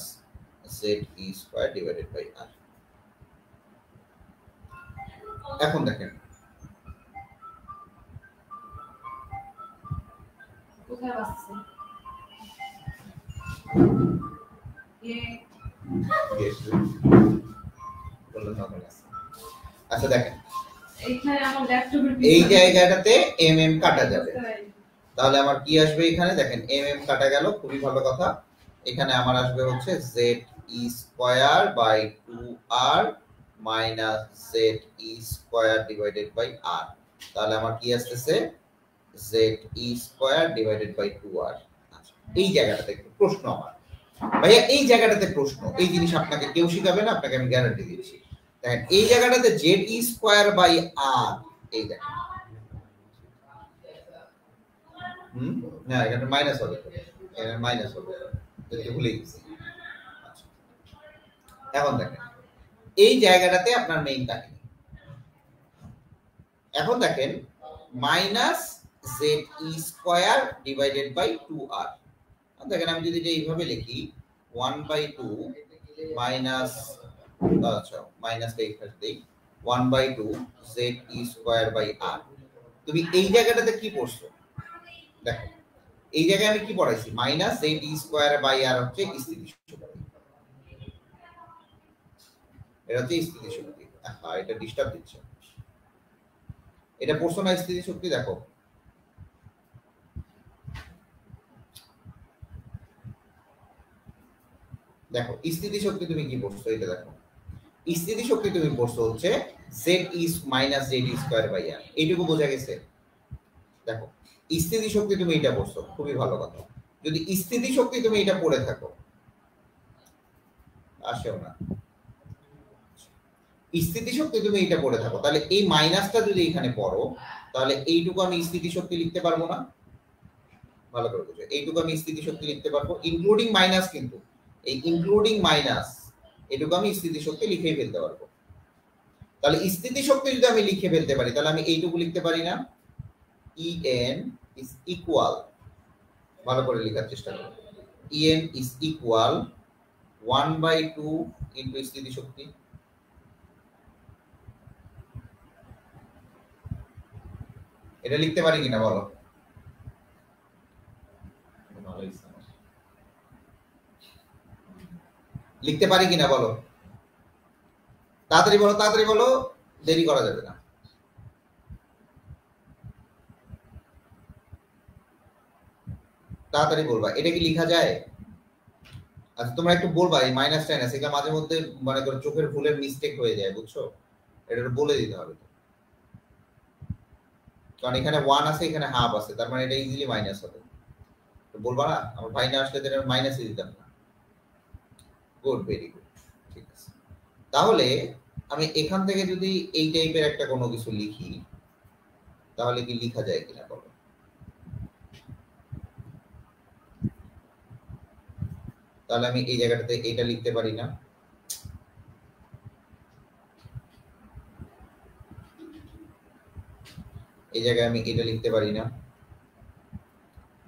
Z E square divided by R. এখন দেখেন কোথায় আসছে আচ্ছা দেখেন এই জায়গাটাতে এম এম কাটা যাবে, তাহলে আমার কি আসবে এখানে? দেখেন এম এম কাটা গেল, খুবই ভালো কথা। এখানে আমার আসবে হচ্ছে Z E square by 2r minus Z E square divided by r। তাহলে আমার কি আসতেছে? Z E square divided by 2r। আচ্ছা, এই জায়গাটাতে একটু প্রশ্ন আমার ভাইয়া, এই জায়গাটাতে প্রশ্ন, এই জিনিস আপনাকে কেউ শিখাবে না, আপনাকে আমি গ্যারান্টি দিচ্ছি। দেখেন এই জায়গাটাতে Z E square by r, এই দেখেন না এখানে মাইনাস হবে, এখানে মাইনাস হবে, একটু ভুলে গেছি। আচ্ছা, এখন দেখেন এই জায়গাটাতে আপনার মেইন কাহিনী। এখন দেখেন minus Z E square divided by 2r। দেখেন আমি যদি এটা এইভাবে লিখি 1/2 মাইনাস, আচ্ছা মাইনাসটা এইখানে দেই 1/2 Z E square by r। তুমি এই জায়গাটাতে কি পড়ছো দেখো, এই জায়গায় আমি কি পড়াইছি, minus Z E square by r হচ্ছে স্থিতিশক্তি, এটা হচ্ছে স্থিতিশক্তি। হ্যাঁ এটা ডিস্টার্ব দিচ্ছে, এটা পড়ছো না স্থিতিশক্তি? দেখো দেখো স্থিতিশক্তি তুমি কি পড়ছো, এটা দেখো স্থিতিশক্তি তুমি পড়ছো হচ্ছে Z E minus Z E square by r, এইটুকু বোঝা গেছে। দেখো স্থিতিশক্তি তুমি এটা পড়ছো, খুবই ভালো কথা। যদি স্থিতিশক্তি তুমি এটা পড়ে থাকো, আসেও না, স্থিতিশক্তি তুমি এটা পড়ে থাকো, তাহলে এই মাইনাসটা যদি এখানে পড়ো তাহলে এইটুকু আমি স্থিতিশক্তি লিখতে পারবো না? ভালো করে বুঝো, এইটুকু আমি স্থিতিশক্তি লিখতে পারবো ইনক্লুডিং মাইনাস, কিন্তু এই ইনক্লুডিং মাইনাস এটুকু আমি স্থিতিশক্তি লিখেই ফেলতে পারবো। তাহলে স্থিতিশক্তি যদি আমি লিখে ফেলতে পারি তাহলে আমি এইটুকু লিখতে পারি না? En is equal, ভালো করে লেখার চেষ্টা করো, En is equal 1/2 ইনটু স্থিতিশক্তি। এটা লিখতে পারি কিনা বলো? লিখতে পারি কিনা বলো, তাড়াতাড়ি বলো, তাড়াতাড়ি বলো, দেরি করা যাবে না। তাড়াতাড়ি বলবা, এটা কি লেখা যায়? আচ্ছা তোমরা একটু বলবা, এই মাইনাস সাইন আছে এটা মাঝে মধ্যে মনে করো চোখের ভুলের মিস্টেক হয়ে যায়, বুঝছো? এটা বলে দিতে হবে, কারণ এখানে 1 আছে এখানে হাফ আছে, তার মানে এটা ইজিলি মাইনাস হবে। তো বলবা না, আমার ভাই না আসলে এটা মাইনাসই দিতাম না। গুড, ভেরি গুড, ঠিক আছে। তাহলে আমি এখান থেকে যদি এই টাইপের একটা কোনো কিছু লিখি তাহলে কি লেখা যায় কিনা বলো? তাহলে আমি এই জায়গাটাতে এটা লিখতে পারি না? এই জায়গায় আমি এটা লিখতে পারি না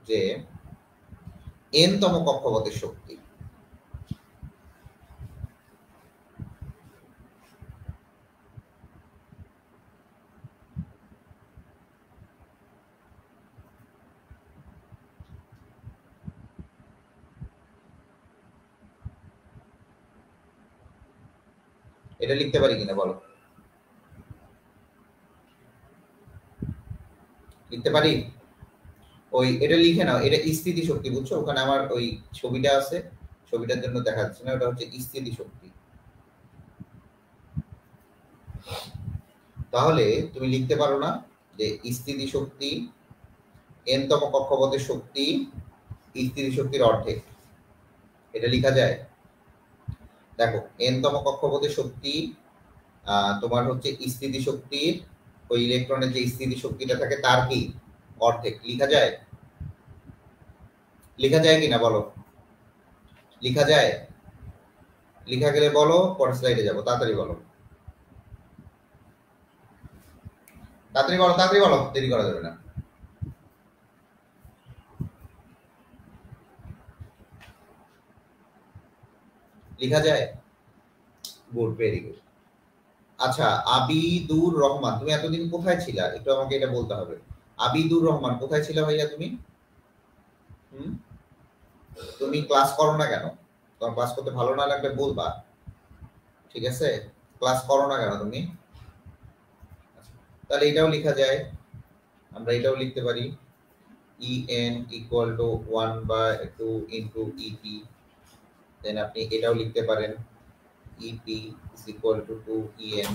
যে n তম কক্ষপথের শক্তি এটা লিখতে পারি কিনা বলো? লিখতে পারি? ওই এটা লিখে নাও, এটা স্থিতি শক্তি, বুঝছো? ওখানে আমার ওই ছবিটা আছে, ছবিটার জন্য দেখা যাচ্ছে না, ওটা হচ্ছে স্থিতি শক্তি। তাহলে তুমি লিখতে পারো না যে স্থিতি শক্তি n তম কক্ষপথের শক্তি স্থিতি শক্তির অর্ধেক, এটা লেখা যায়? দেখো n তম কক্ষপথের শক্তি তোমার হচ্ছে স্থিতি শক্তির ওই ইলেকট্রনের যে স্থিতি শক্তিটা থাকে তার কি অর্ধেক, লেখা যায়? লেখা যায় কিনা বলো? লেখা যায়? লেখা গেলে বলো, পরের স্লাইডে যাবো, তাড়াতাড়ি বলো, তাড়াতাড়ি বলো, তাড়াতাড়ি বলো, দেরি করা যাবে না। লেখা যায়? Good, very good. আচ্ছা আবিদুর রহমান, তুমি এতদিন কোথায় ছিলা একটু আমাকে এটা বলতে হবে। আবিদুর রহমান কোথায় ছিলা ভাইয়া তুমি? তুমি ক্লাস করো না কেন? তোমার ক্লাস করতে ভালো না লাগলে বলবা, ঠিক আছে? ক্লাস করো না কেন তুমি? তাহলে এটাও লেখা যায়, আমরা এটাও লিখতে পারি En equal to 1/2 into EP, দেন আপনি এটাও লিখতে পারেন EP is equal to 2En,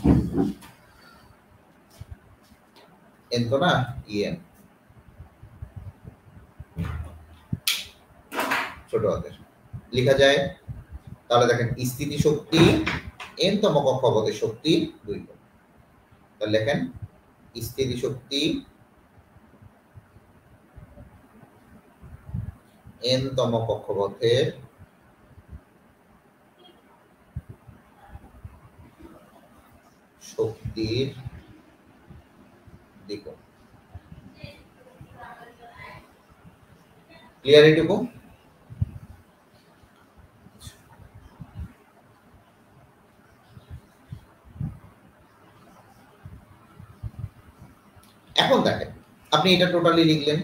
n তো না En, ছোট হাতের লেখা যায়। তাহলে দেখেন স্থিতি শক্তি n তম কক্ষপথের শক্তি 2 গুণ, তাহলে লেখেন স্থিতি শক্তি n তম কক্ষপথের শক্তির দ্বিগুণ। ক্লিয়ার এটুকু? এখন দেখেন, আপনি এটা টোটালি লিখলেন,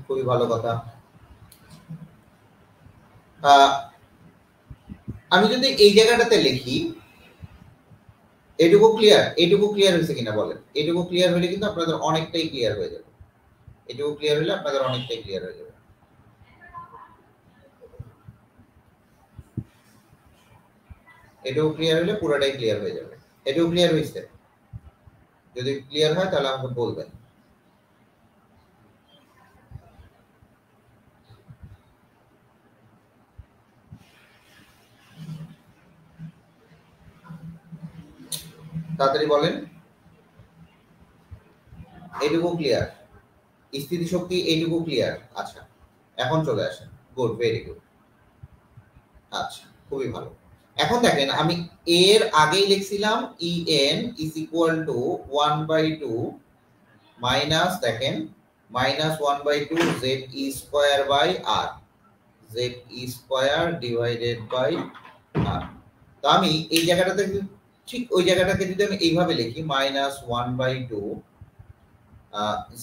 খুবই ভালো কথা। আমি যদি এই জায়গাটাতে লিখি, এটুকু ক্লিয়ার হয়েছে কিনা বলেন? এটুকু ক্লিয়ার হলে কিন্তু আপনাদের অনেকটাই ক্লিয়ার হয়ে যাবে। এটুকু ক্লিয়ার হলে আপনাদের অনেকটাই ক্লিয়ার হয়ে যাবে। এটুকু ক্লিয়ার হলে পুরোটাই ক্লিয়ার হয়ে যাবে। এটুকু ক্লিয়ার হয়েছে? যদি ক্লিয়ার হয় তাহলে আমাকে বলবেন। তাড়াতাড়ি বলেন। এইটুকু ক্লিয়ার? স্থিতিশক্তি এইটুকু ক্লিয়ার? আচ্ছা, এখন চলে আসেন। Good, very good. আচ্ছা, খুবই ভালো। এখন দেখেন, আমি এর আগেই লিখছিলাম En is equal to 1/2 minus, দেখেন, minus 1/2 Z E square by R, Z E square divided by R। তো আমি এই জায়গাটাতে ঠিক ওই জায়গাটাকে যদি আমি এইভাবে লিখি, minus 1/2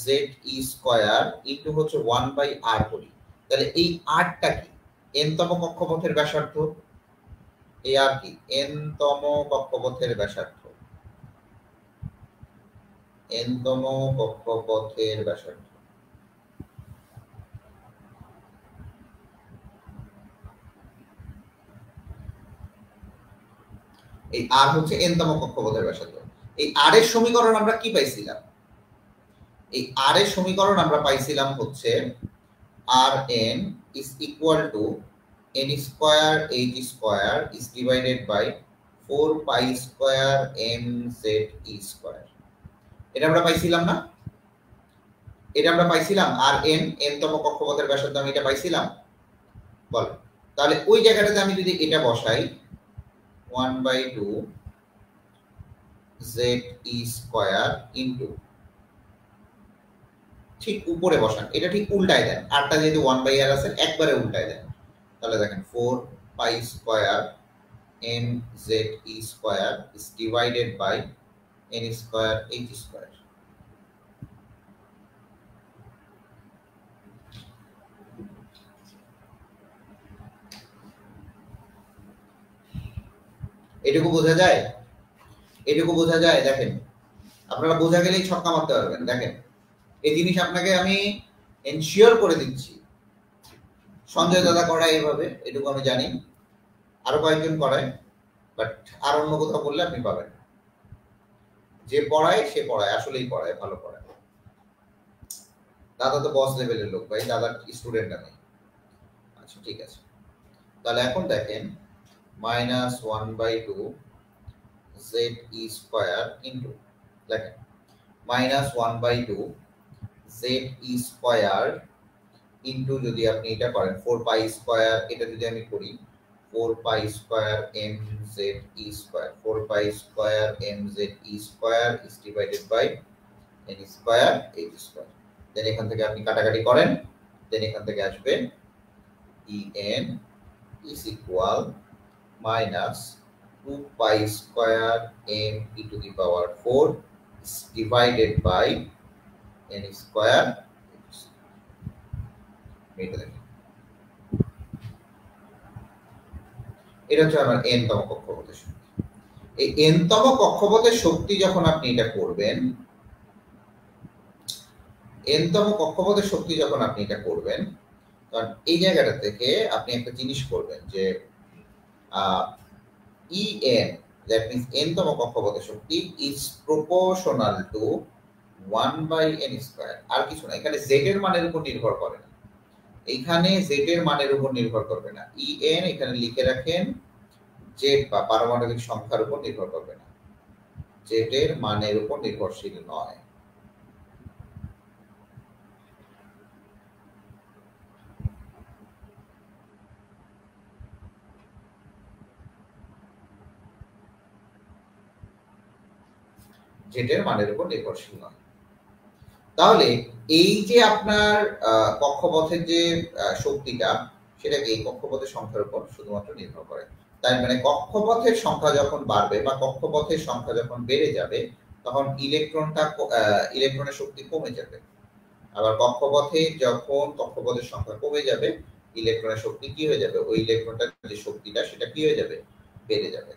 Z E square into হচ্ছে 1/R করি, তাহলে এই আরটা কি? n তম কক্ষপথের ব্যাসার্ধ। এই আর কি? n তম কক্ষপথের ব্যাসার্ধ, n তম কক্ষপথের ব্যাসার্ধ। এই আর হচ্ছে n তম কক্ষপথের ব্যাসার্ধ। এই আর এর সমীকরণ আমরা কি পাইছিলাম? এই আর এর সমীকরণ আমরা পাইছিলাম হচ্ছে Rn is equal to n square h square is divided by 4 pi square mz e square। এটা আমরা পাইছিলাম না? এটা আমরা পাইছিলাম Rn, n তম কক্ষপথের ব্যাসার্ধ, আমি এটা পাইছিলাম। বল, তাহলে ওই জায়গাটাতে আমি যদি এটা বসাই, 1/2 z e square ইনটু, ঠিক উপরে বসান, এটা ঠিক উল্টায় দেন, আরটা যেহেতু 1/r আছে একবারে উল্টায় দেন, তাহলে দেখেন 4 pi square mz e square is divided by n square h square। এটুকু বোঝা যায়? এটুকু বোঝা যায়? দেখেন, আপনারা বোঝা গেলেই ছক্কা মারতে পারবেন। দেখেন, এই জিনিস আপনাকে আমি এনশিওর করে দিচ্ছি। সঞ্জয় দাদা করায় এভাবে, এটুকু আমি জানি, আরো কয়েকজন করায়, বাট আর অন্য কোথাও বললে আপনি পাবেন। যে পড়ায় সে পড়ায়, আসলেই পড়ায়, ভালো পড়ায়। দাদা তো বস লেভেলের লোক ভাই, দাদার স্টুডেন্ট আমি। আচ্ছা, ঠিক আছে। তাহলে এখন দেখেন, minus 1/2 z e square into, দেখেন, minus 1/2 z e square into, যদি আপনি এটা করেন 4 পাই স্কয়ার, এটা যদি আমি করি 4 pi square mz e square, 4 pi square mz e square is divided by n square h square. Then এখান থেকে আপনি কাটাকাটি করেন, দেন এখান থেকে আসবে en is equal minus 2 pi square m e to the power 4 is divided by n square। এটা হচ্ছে আমার n তম কক্ষপথের শক্তি। এই n তম কক্ষপথের শক্তি যখন আপনি এটা করবেন, n তম কক্ষপথের শক্তি যখন আপনি এটা করবেন, কারণ এই জায়গাটা থেকে আপনি একটা জিনিস করবেন যে En, that means n তম কক্ষপথের শক্তি is proportional to 1/n square। আর কিছু না, এখানে z এর মানের উপর নির্ভর করে না, এখানে z এর মানের উপর নির্ভর করবে না। En এখানে লিখে রাখেন, z বা পারমাণবিক সংখ্যার উপর নির্ভর করবে না, z এর মানের উপর নির্ভরশীল নয়। জেটের মানের উপর নির্ভরশীল নয়। তাহলে এই যে আপনার কক্ষপথের যে শক্তিটা, সেটা এই কক্ষপথের সংখ্যার উপর শুধুমাত্র নির্ভর করে। তাই মানে কক্ষপথের সংখ্যা যখন বাড়বে বা কক্ষপথের সংখ্যা যখন বেড়ে যাবে, তখন ইলেকট্রনের শক্তি কমে যাবে। আবার কক্ষপথে যখন কক্ষপথের সংখ্যা কমে যাবে, ইলেকট্রনের শক্তি কি হয়ে যাবে, ওই ইলেকট্রনটার যে শক্তিটা সেটা কি হয়ে যাবে, বেড়ে যাবে।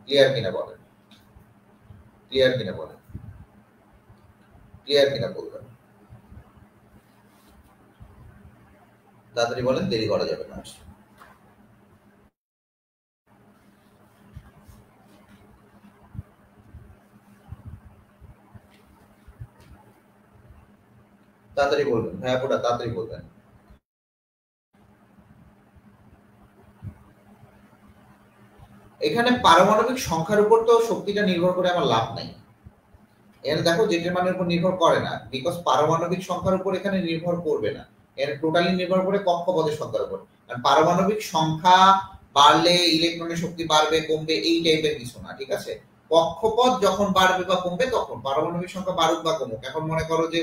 ক্লিয়ার কিনা বলেন, ক্লিয়ার কিনা বলেন, ক্লিয়ার কিনা বলবেন, তাড়াতাড়ি বলেন, দেরি করা যাবে না। তাড়াতাড়ি বলবেন ভাইয়া, পুরা তাড়াতাড়ি বলবেন। এখানে পারমাণবিক সংখ্যার উপর তো শক্তিটা নির্ভর করে আমার লাভ নাই। এখানে দেখো জেটের মানের উপর নির্ভর করে না, বিকজ পারমাণবিক সংখ্যার উপর এখানে নির্ভর করবে না, এখানে টোটালি নির্ভর করে কক্ষপথের সংখ্যার উপর। কারণ পারমাণবিক সংখ্যা বাড়লে ইলেকট্রনের শক্তি বাড়বে কমবে এই টাইপের কিছু না, ঠিক আছে। কক্ষপথ যখন বাড়বে বা কমবে তখন পারমাণবিক সংখ্যা বাড়ুক বা কমুক। এখন মনে করো যে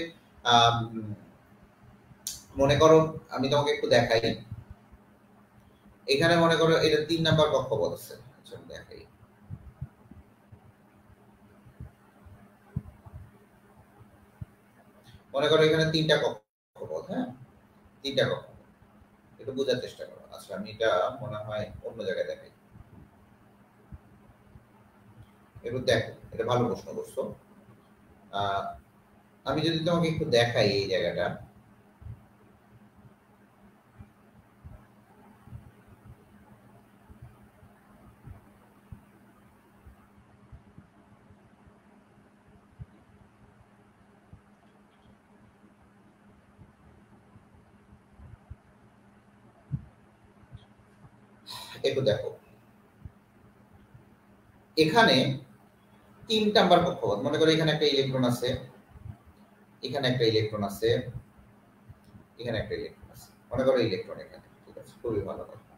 মনে করো আমি তোমাকে একটু দেখাই, এখানে মনে করো এটা 3 নাম্বার কক্ষপথ আছে, আচ্ছা দেখাই। মনে করো এখানে 3টা কক্ষপথ, হ্যাঁ 3টা কক্ষপথ, একটু বোঝার চেষ্টা করো। আচ্ছা আমি এটা মনে হয় অন্য জায়গায় দেখাই, একটু দেখো, এটা ভালো প্রশ্ন করছো। আমি যদি তোমাকে একটু দেখাই এই জায়গাটা, একটু দেখো এখানে 3 নাম্বার কক্ষপথ, মনে করো এখানে একটা ইলেকট্রন আছে, এখানে একটা ইলেকট্রন আছে, এখানে একটা ইলেকট্রন আছে, মনে করো ইলেকট্রন এখানে, ঠিক আছে, খুবই ভালো কথা।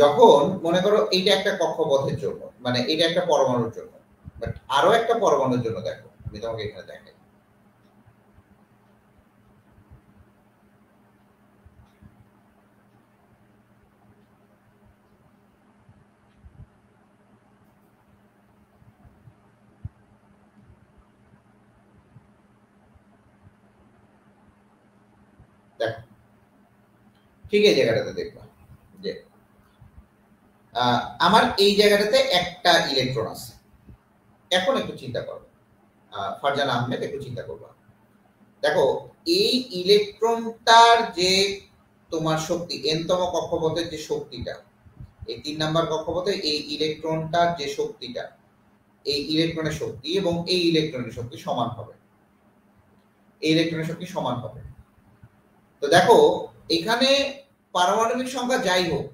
যখন মনে করো এইটা একটা কক্ষপথের জন্য, মানে এটা একটা পরমাণুর জন্য, বাট আরো একটা পরমাণুর জন্য দেখো, আমি তোমাকে এখানে দেখাই। দেখো ঠিক এই জায়গাটাতে দেখবা যে আমার এই জায়গাটাতে একটা ইলেকট্রন আছে। এখন একটু চিন্তা করো, ফারজানা আহমেদ একটু চিন্তা করবা, দেখো এই ইলেকট্রনটার যে তোমার শক্তি, এনতম কক্ষপথের যে শক্তিটা, এই 3 নাম্বার কক্ষপথে এই ইলেকট্রনটার যে শক্তিটা, এই ইলেকট্রনের শক্তি এবং এই ইলেকট্রনের শক্তি সমান হবে, এই ইলেকট্রনের শক্তি সমান হবে। তো দেখো এখানে পারমাণবিক সংখ্যা যাই হোক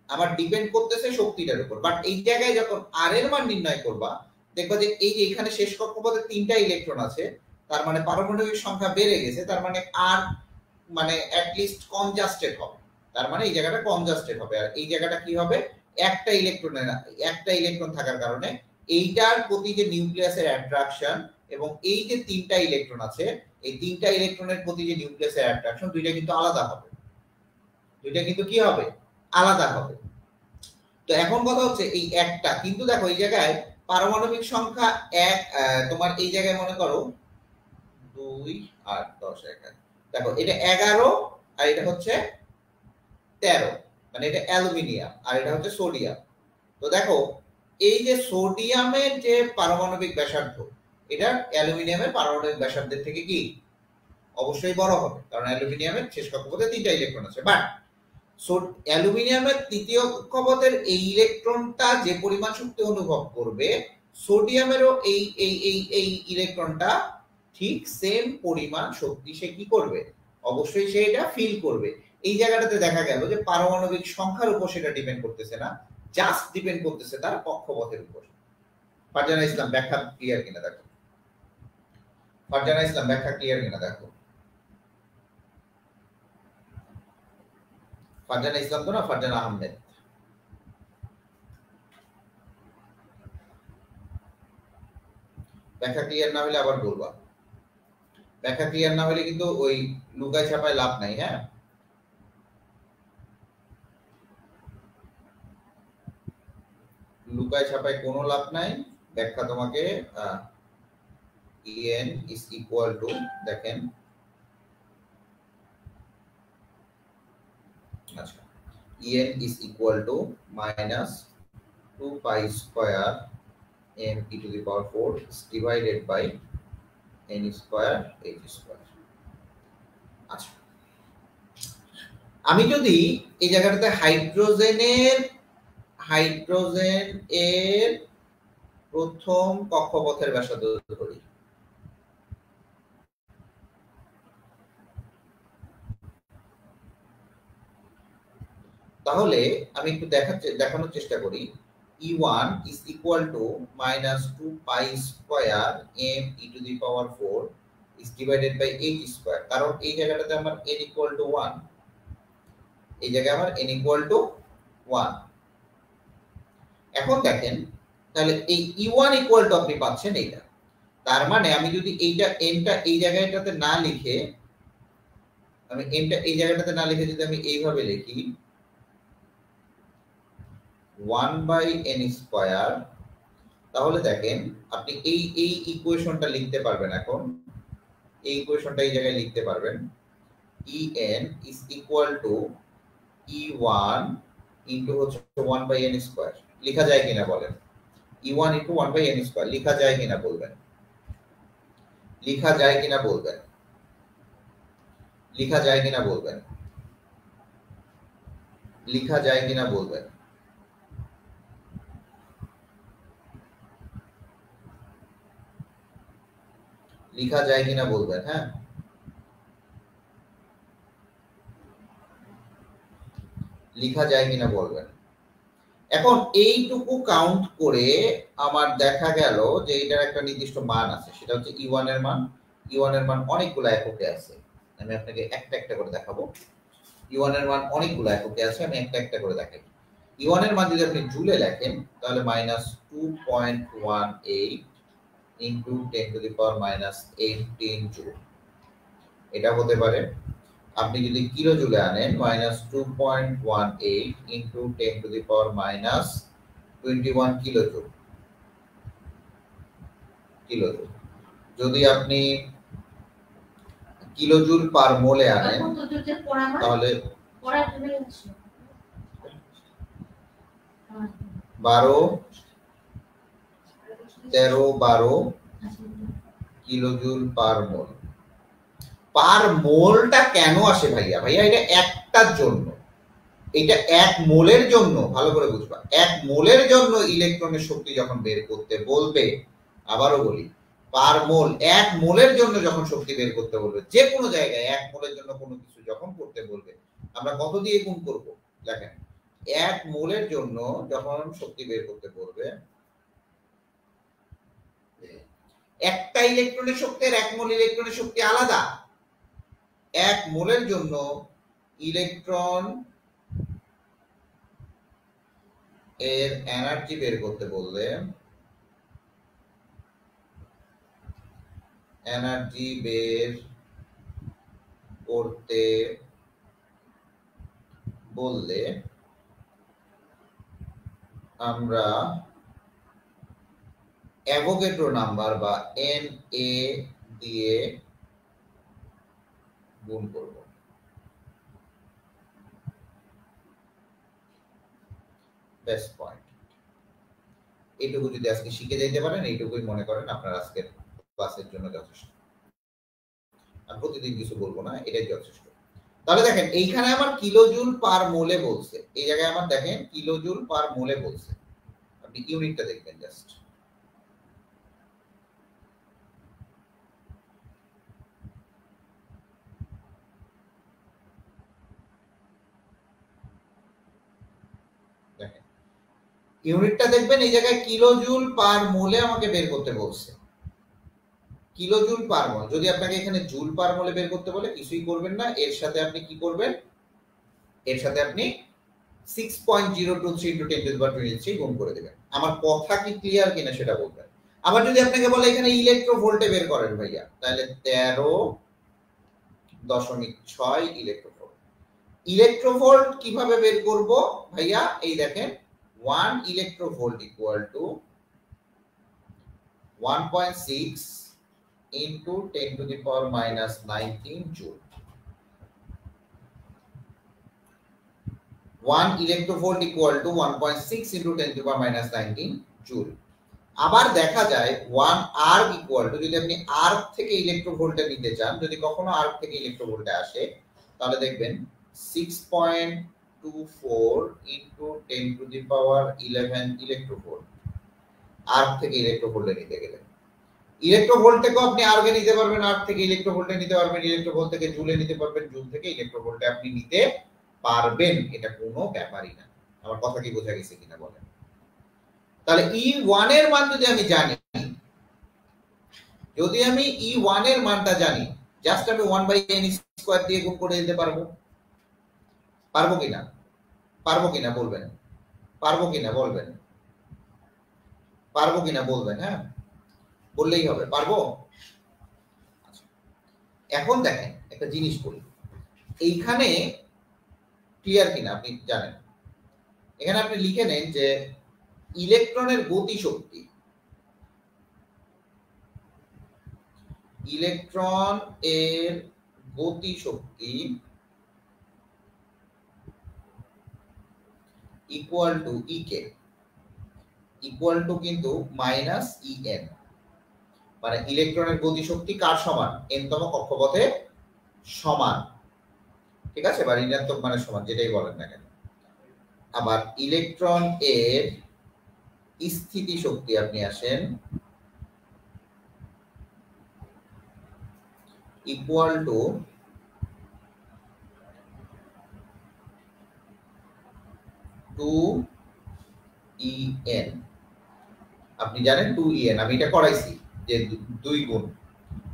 আমার ডিপেন্ড করতেছে শক্তিটার উপর, বাট এই জায়গায় যখন আর এর মান নির্ণয় করবা, দেখবা যে এই যে এখানে শেষ কক্ষপথে 3টা ইলেকট্রন আছে, তার মানে পারমাণবিক সংখ্যা বেড়ে গেছে, তার মানে আর মানে অ্যাট লিস্ট কনজাস্টেড হবে, তার মানে এই জায়গাটা কনজাস্টেড হবে। আর এই জায়গাটা কি হবে, একটা ইলেকট্রন থাকার কারণে এইটার প্রতি যে নিউক্লিয়াসের অ্যাট্রাকশন এবং এই যে 3টা ইলেকট্রন আছে, এই 3টা ইলেকট্রনের প্রতি যে নিউক্লিয়াসের অ্যাট্রাকশন, দুইটা কিন্তু আলাদা হবে, দুইটা কিন্তু কি হবে, আলাদা হবে। তো এখন কথা হচ্ছে এই একটা কিন্তু দেখো এই জায়গায় পারমাণবিক সংখ্যা এক, তোমার এই জায়গায় মনে করো 2 8 10 11, দেখো এটা 11 আর এটা হচ্ছে 13, মানে এটা অ্যালুমিনিয়াম আর এটা হচ্ছে সোডিয়াম। তো দেখো এই যে সোডিয়ামের যে পারমাণবিক ব্যাসার্ধ, এটা অ্যালুমিনিয়ামের পারমাণবিক ব্যাসার্ধের থেকে কি অবশ্যই বড় হবে, কারণ অ্যালুমিনিয়ামের শেষ কক্ষপথে 3টা ইলেকট্রন আছে। বাট অ্যালুমিনিয়ামের তৃতীয় কক্ষপথের এই ইলেকট্রনটা যে পরিমাণ শক্তি অনুভব করবে, সোডিয়ামেরও এই এই এই এই ইলেকট্রনটা ঠিক সেম পরিমাণ শক্তি সে কি করবে, অবশ্যই সে এটা ফিল করবে। এই জায়গাটাতে দেখা গেল যে পারমাণবিক সংখ্যার উপর সেটা ডিপেন্ড করতেছে না, জাস্ট ডিপেন্ড করতেছে তার কক্ষপথের উপর। ফারজানা ইসলাম ব্যাখ্যা ক্লিয়ার কিনা দেখো, ফারজানা ইসলাম ব্যাখ্যা ক্লিয়ার কিনা দেখো। ফারজানা ইসলাম তো না, ফারজানা আহমেদ। ব্যাখ্যা ক্লিয়ার না হলে আবার বলবা, ব্যাখ্যা ক্লিয়ার না হলে কিন্তু ওই লুকায় ছাপায় লাভ নাই। হ্যাঁ, লুকায় ছাপায় কোনো লাভ নাই। ব্যাখ্যা তোমাকে en is equal to, দেখেন আচ্ছা, en is equal to minus 2 pi square m e to the power 4 is divided by n square h square। আচ্ছা, আমি যদি এই জায়গাটাতে হাইড্রোজেন এর প্রথম কক্ষপথের ব্যাসার্ধ ধরি, তাহলে আমি একটু দেখানোর চেষ্টা করি। E1 is equal to minus 2 pi square m e to the power 4 is divided by h square, কারণ এই জায়গাটাতে আমার n equal to 1, এই জায়গায় আমার n equal to 1। এখন দেখেন, তাহলে এই E1 equal to আপনি পাচ্ছেন এইটা, তার মানে আমি যদি এইটা nটা এই জায়গাটাতে না লিখে, আমি nটা এই জায়গাটাতে না লিখে যদি আমি এইভাবে লিখি 1 by n স্কয়ার, তাহলে দেখেন আপনি এই ইকুয়েশনটা লিখতে পারবেন। এখন এই ইকুয়েশনটা এই জায়গায় লিখতে পারবেন, en is equal to E1 into হচ্ছে 1 by n স্কয়ার। লেখা যায় কিনা বলেন? E1 into 1 by n square লেখা যায় কিনা বলবেন, লেখা যায় কিনা বলবেন, লেখা যায় কিনা বলবেন, লেখা যায় কিনা বলবেন। লিখা যায় কিনা বলবেন। হ্যাঁ, লিখা যায় কিনা বলবেন। এখন এইটুকু কাউন্ট করে আমার দেখা গেল যে এটার একটা নির্দিষ্ট মান আছে, সেটা হচ্ছে E1 এর মান। E1 এর মান অনেকগুলো এককে আছে, আমি আপনাকে একটা একটা করে দেখাবো। E1 এর মান অনেকগুলো এককে আছে, আমি একটা একটা করে দেখাই। E1 এর মান যদি আপনি জুলে লেখেন তাহলে -2.18 into 10 to the power -18 joule, এটা হতে পারে। আপনি যদি কিলো জুলে আনেন -2.18 into 10 to the power -21 kilo joule, kilo joule. যদি আপনি কিলো জুল পার মোলে আনেন তাহলে 13-12 কিলো জুল পার মোল। পার মোলটা কেন আসে ভাইয়া? ভাইয়া এটা একটার জন্য, এটা এক মোলের জন্য, ভালো করে বুঝবা, এক মোলের জন্য ইলেকট্রনের শক্তি যখন বের করতে বলবে, আবারও বলি, পার মোল, এক মোলের জন্য যখন শক্তি বের করতে বলবে, যে কোনো জায়গায় এক মোলের জন্য কোনো কিছু যখন করতে বলবে, আমরা কত দিয়ে গুণ করব? দেখেন, এক মোলের জন্য যখন শক্তি বের করতে বলবে, একটা ইলেকট্রনের শক্তি আর এক মোল ইলেকট্রনের শক্তি আলাদা। এক মোলের জন্য ইলেকট্রন এর এনার্জি বের করতে বললে, এনার্জি বের করতে বললে আমরা অ্যাভোগাড্রো নাম্বার বা Na দিয়ে গুণ করব। Best point. এইটুকু যদি আজকে শিখে যেতে পারেন, এইটুকুই মনে করেন আপনার আজকের ক্লাসের জন্য যথেষ্ট। আমি প্রতিদিন কিছু বলবো না, এটাই যথেষ্ট। তাহলে দেখেন এইখানে আমার কিলোজুল পার মোলে বলছে, এই জায়গায় আমার দেখেন কিলোজুল পার মোলে বলছে, আপনি ইউনিটটা দেখবেন জাস্ট। দেখেন ইউনিটটা দেখবেন, এই জায়গায় কিলোজুল পার মোলে আমাকে বের করতে বলছে, কিলোজুল পার মোল। যদি আপনাকে এখানে জুল পার মোলে বের করতে বলে কিছুই করবেন না, এর সাথে আপনি কি করবেন, এর সাথে আপনি 6.023 into 10 to the power 23 গুণ করে দেবেন। আমার কথা কি ক্লিয়ার কিনা সেটা বলবেন। আবার যদি আপনাকে বলে এখানে ইলেকট্রোভোল্টে বের করেন ভাইয়া, তাহলে 13.6 ইলেকট্রোভোল্ট। ইলেকট্রোভোল্ট কিভাবে বের করব ভাইয়া? এই দেখেন 1 electronvolt equal to 1.6 into 10 to the power minus 19 joule. 1 electrovolt equal to 1.6 into 10 to the power minus 19 joule. আবার দেখা যায় 1 আর্ক ইকুয়াল টু, যদি আপনি আর্ক থেকে ইলেকট্রোভোল্টে নিতে চান, যদি কখনো আর্ক থেকে ইলেকট্রোভোল্টে আসে, তাহলে দেখবেন 6.24 into 10 to the power 11 electronvolt erg থেকে ইলেকট্রোভোল্টে নিতে গেলে। ইলেকট্রোভোল্ট থেকেও আপনি আর্গে নিতে পারবেন, আর্গ থেকে ইলেকট্রোভোল্টে নিতে পারবেন, ইলেকট্রোভোল্ট থেকে জুলে নিতে পারবেন, জুল থেকে ইলেকট্রোভোল্টে আপনি নিতে পারবেন, এটা কোনো ব্যাপারই না। আমার কথা কি বোঝা গেছে কিনা বলেন? তাহলে E1 এর মান যদি আমি জানি, যদি আমি E1 এর মানটা জানি, জাস্ট আমি 1/n স্কয়ার দিয়ে গুণ করে দিতে পারবো। পারবো কিনা? পারবো কিনা বলবেন? পারবো কিনা বলবেন? পারবো কিনা বলবেন? হ্যাঁ, বললেই হবে। পারবো? এখন দেখেন একটা জিনিস বলি, এইখানে ক্লিয়ার কিনা আপনি জানেন। এখানে আপনি লিখে নেন যে ইলেকট্রনের গতিশক্তি, ইলেকট্রন এর গতিশক্তি equal to E K, equal to কিন্তু মাইনাস ইএন, মানে ইলেকট্রনের গতিশক্তি কার সমান? এন তম কক্ষপথে সমান, ঠিক আছে, বা ঋণাত্মক মানের সমান, যেটাই বলেন না কেন। আবার ইলেকট্রন এর স্থিতি শক্তি আপনি আসেন ইকুয়াল টু 2En। আপনি জানেন 2En, আমি এটা করাইছি যে 2 গুণ।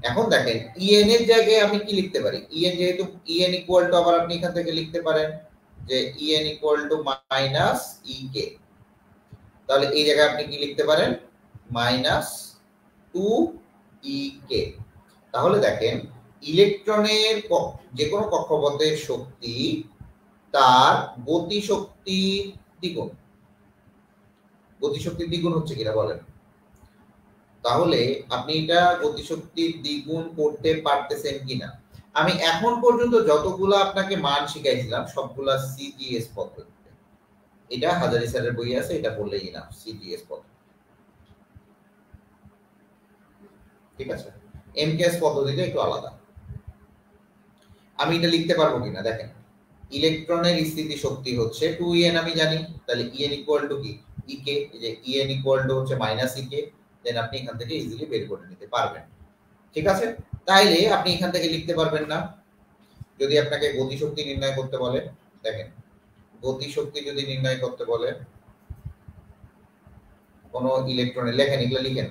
এখন দেখেন En এর জায়গায় আমি কি লিখতে পারি? En যেহেতু En ইকুয়াল টু, আবার আপনি এখান থেকে লিখতে পারেন যে En equal to minus Ek, তাহলে এই জায়গায় আপনি কি লিখতে পারেন? Minus 2Ek। তাহলে দেখেন ইলেকট্রনের যে কোনো কক্ষপথের শক্তি তার গতিশক্তির দ্বিগুণ। গতিশক্তির দ্বিগুণ হচ্ছে কিনা বলেন? তাহলে আপনি এটা গতিশক্তির দ্বিগুণ করতে পারতেছেন কিনা? আমি এখন পর্যন্ত যতগুলো আপনাকে মান শিখাইছিলাম সবগুলা সিজিএস পদ্ধতিতে। এটা হাজারি স্যারের বই আছে, এটা বললেই না সিজিএস পদ্ধতি, ঠিক আছে। এমকেএস পদ্ধতিটা একটু আলাদা। আমি এটা লিখতে পারবো কিনা দেখেন, ইলেকট্রনের স্থিতি শক্তি হচ্ছে 2En আমি জানি, তাহলে En ইকুয়াল টু কি? Ek, এই যে En ইকুয়াল টু হচ্ছে মাইনাস Ek, দেন আপনি এখান থেকে ইজিলি বের করে নিতে পারবেন, ঠিক আছে। তাইলে আপনি এখান থেকে লিখতে পারবেন না, যদি আপনাকে গতিশক্তি নির্ণয় করতে বলে, দেখেন গতিশক্তি যদি নির্ণয় করতে বলে কোন ইলেকট্রনের, লেখেন এগুলো, লিখেন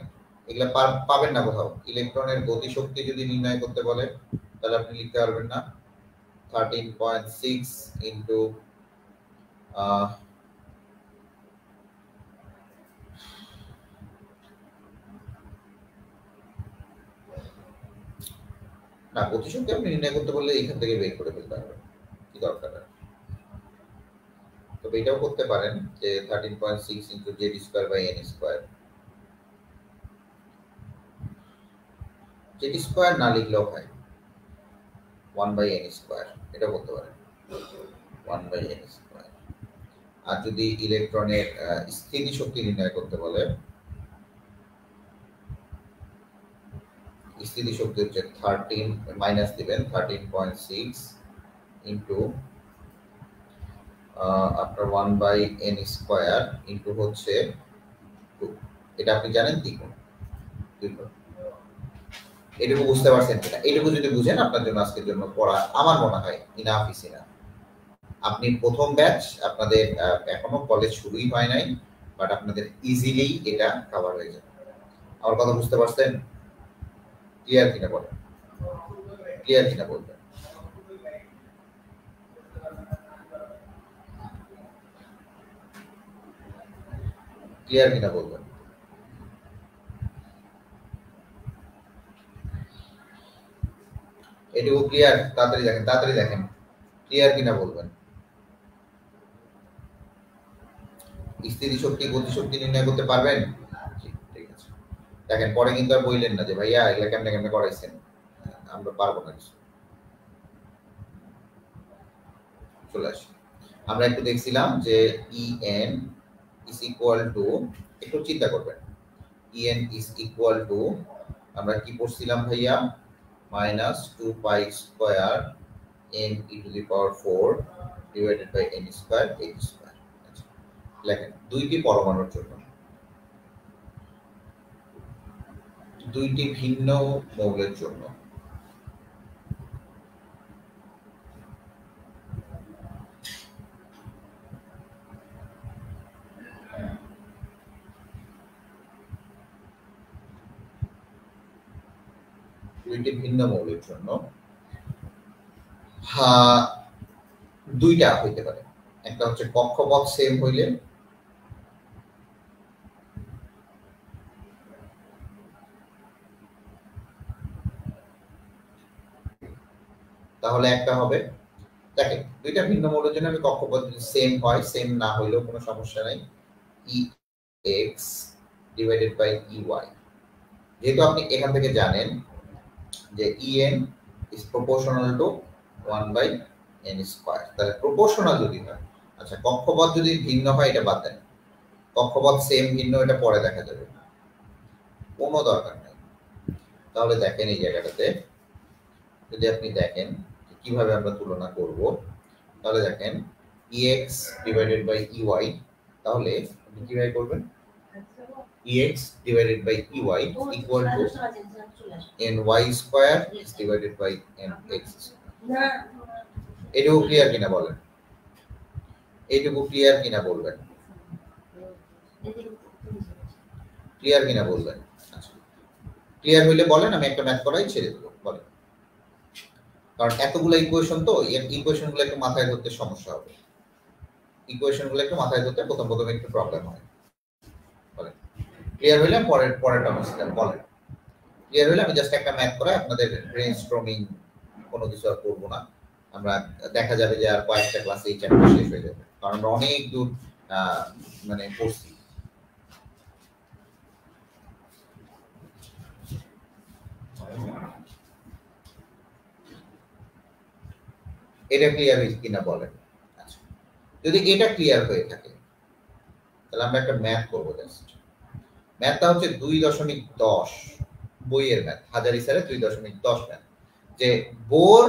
এগুলো পাবেন না কোথাও। ইলেকট্রনের গতিশক্তি যদি নির্ণয় করতে বলে তাহলে আপনি লিখতে পারবেন না 13.6 ইনটু না, গতিশক্তি আপনি নির্ণয় করতে বললে এখান থেকে বের করে ফেলতে হবে, কি দরকার। তবে এটাও করতে পারেন যে 13.6 into Z square by N square, Z square না লিখলেও হয় 1/n স্কয়ার, এটা বলতে পারেন 1/n স্কয়ার। আর যদি ইলেকট্রনের স্থিতি শক্তি নির্ণয় করতে বলে, স্থিতি শক্তি হচ্ছে 13 মাইনাস দিবেন 13.6 ইনটু আপনার 1/n স্কয়ার ইনটু হচ্ছে 2, এটা আপনি জানেন দ্বিগুণ। এটুকু বুঝতে পারছেন কিনা? এটুকু যদি বুঝেন আপনার জন্য আজকের জন্য পড়া আমার মনে হয় ইনাফ ইজ ইনাফ। আপনি প্রথম ব্যাচ, আপনাদের এখনো কলেজ শুরুই হয় নাই, বাট আপনাদের ইজিলি এটা কভার হয়ে যাবে। আমার কথা বুঝতে পারছেন? ক্লিয়ার কিনা বলেন? ক্লিয়ার কিনা বলবেন? ক্লিয়ার কিনা বলবেন? এটুকু ক্লিয়ার? তাড়াতাড়ি দেখেন ক্লিয়ার কিনা বলবেন। স্থিতি শক্তি গতি শক্তি নির্ণয় করতে পারবেন? ঠিক আছে, দেখেন পরে কিন্তু আর বললেন না যে ভাইয়া এগুলা কেমনে কেমনে করাইছেন, আমরা পারবো না কিছু। চলে আসি, আমরা একটু দেখছিলাম যে En is equal to, একটু চিন্তা করবেন, En is equal to আমরা কি পড়ছিলাম ভাইয়া, minus 2 pi square n e to the power 4 divided by n square h square। লেখেন দুইটি পরমাণুর জন্য, দুইটি ভিন্ন মৌলের জন্য দুইটা হইতে পারে। একটা হচ্ছে কক্ষপথ সেম হইলে, তাহলে একটা হবে, দেখেন দুইটা ভিন্ন মৌলের জন্য আমি কক্ষপথ যদি সেম হয়, সেম না হইলেও কোনো সমস্যা নাই, Ex ডিভাইডেড বাই Ey। যেহেতু আপনি এখান থেকে জানেন যে En is proportional to 1 by n square, তাহলে প্রপোর্শনাল যদি হয়, আচ্ছা কক্ষপথ যদি ভিন্ন হয় এটা বাদ দেন, কক্ষপথ সেম ভিন্ন এটা পরে দেখা যাবে, কোনো দরকার নাই। তাহলে দেখেন এই জায়গাটাতে যদি আপনি দেখেন কিভাবে আমরা তুলনা করব, তাহলে দেখেন Ex ডিভাইডেড বাই Ey, তাহলে আপনি কিভাবে করবেন, Ex divided by Ey equal to ny square is divided by nx square। এটুকু ক্লিয়ার কিনা বলেন, এটুকু ক্লিয়ার কিনা বলবেন, ক্লিয়ার কিনা বলবেন। আচ্ছা ক্লিয়ার হইলে বলেন, আমি একটা ম্যাথ করাই ছেড়ে দেবো, বলেন। কারণ এতগুলো ইকুয়েশন তো, ইকুয়েশন গুলো একটু মাথায় ধরতে সমস্যা হবে, ইকুয়েশন গুলো একটু মাথায় ধরতে প্রথম একটু প্রবলেম হয়। বলেন ক্লিয়ার হইলে পরেরটা বুঝতে বলেন। ক্লিয়ার হইলে আমি জাস্ট একটা ম্যাথ করে আপনাদের ব্রেইনস্টর্মিং কোনো কিছু আর করবো না, আমরা দেখা যাবে যে আর কয়েকটা ক্লাসে এই চ্যাপ্টার শেষ হয়ে যাবে, কারণ আমরা অনেক দূর মানে পড়ছি। এটা ক্লিয়ার হয়েছে কিনা বলেন। আচ্ছা যদি এটা ক্লিয়ার হয়ে থাকে তাহলে আমরা একটা ম্যাথ করবো, জাস্ট ম্যাথটা হচ্ছে 2.10 বইয়ের ম্যাথ, হাজারি স্যারের 2.10 ম্যাথ, যে বোর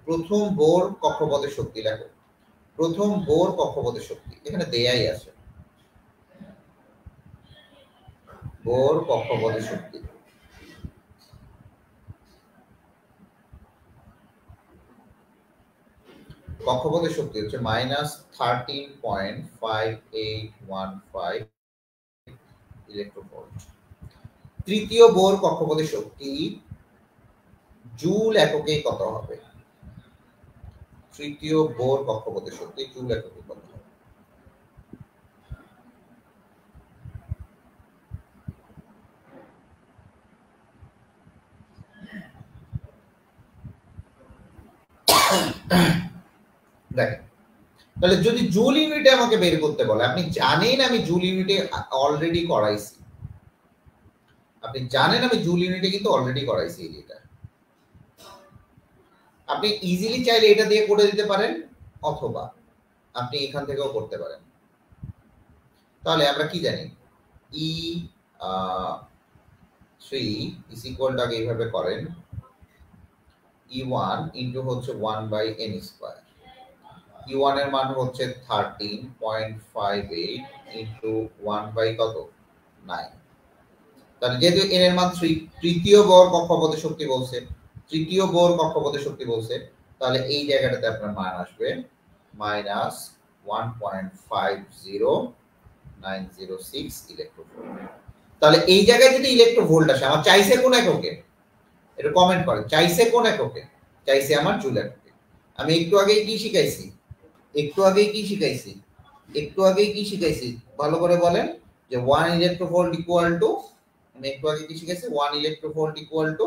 প্রথম বোর কক্ষপথের শক্তি লেখো, প্রথম বোর কক্ষপথের শক্তি এখানে দেয়াই আছে, বোর কক্ষপথের শক্তি কক্ষপথের শক্তি হচ্ছে -13.5815 ইলেকট্রোভোল্ট। তৃতীয় বোর কক্ষপথের শক্তি জুল এককে কত হবে, তৃতীয় বোর কক্ষপথের শক্তি জুল এককে কত হবে? দেখেন তাহলে যদি জুল ইউনিটে আমাকে বের করতে বলে, আপনি জানেন আমি জুল ইউনিটে অলরেডি করাইছি, আপনি জানেন আমি জুল ইউনিটে কিন্তু অলরেডি করাইছি এটা, আপনি ইজিলি চাইলে এটা দিয়ে করে দিতে পারেন, অথবা আপনি এখান থেকেও করতে পারেন। তাহলে আমরা কি জানি, E3 is equal to, আগে এইভাবে করেন, E1 ইন্টু হচ্ছে 1 বাই n স্কয়ার, E1 এর মান হচ্ছে 13.58 ইন্টু 1 বাই কত 9। তাহলে যেহেতু n এর মান 3, তৃতীয় বোর কক্ষপথের শক্তি বলছে, তৃতীয় বোর কক্ষপথের শক্তি বলছে, তাহলে এই জায়গাটাতে আপনার মান আসবে -1.50906 ইলেকট্রোভোল্ট। তাহলে এই জায়গায় যদি ইলেকট্রোভোল্ট আসে, আমার চাইছে কোন এককে, এটা কমেন্ট করেন, চাইছে কোন এককে, চাইছে আমার জুল এককে। আমি একটু আগেই কি শিখাইছি, ভালো করে বলেন, যে 1 ইলেকট্রোভোল্ট ইকুয়াল টু, আমি একটু আগে কি শিখাইছি, 1 electronvolt equal to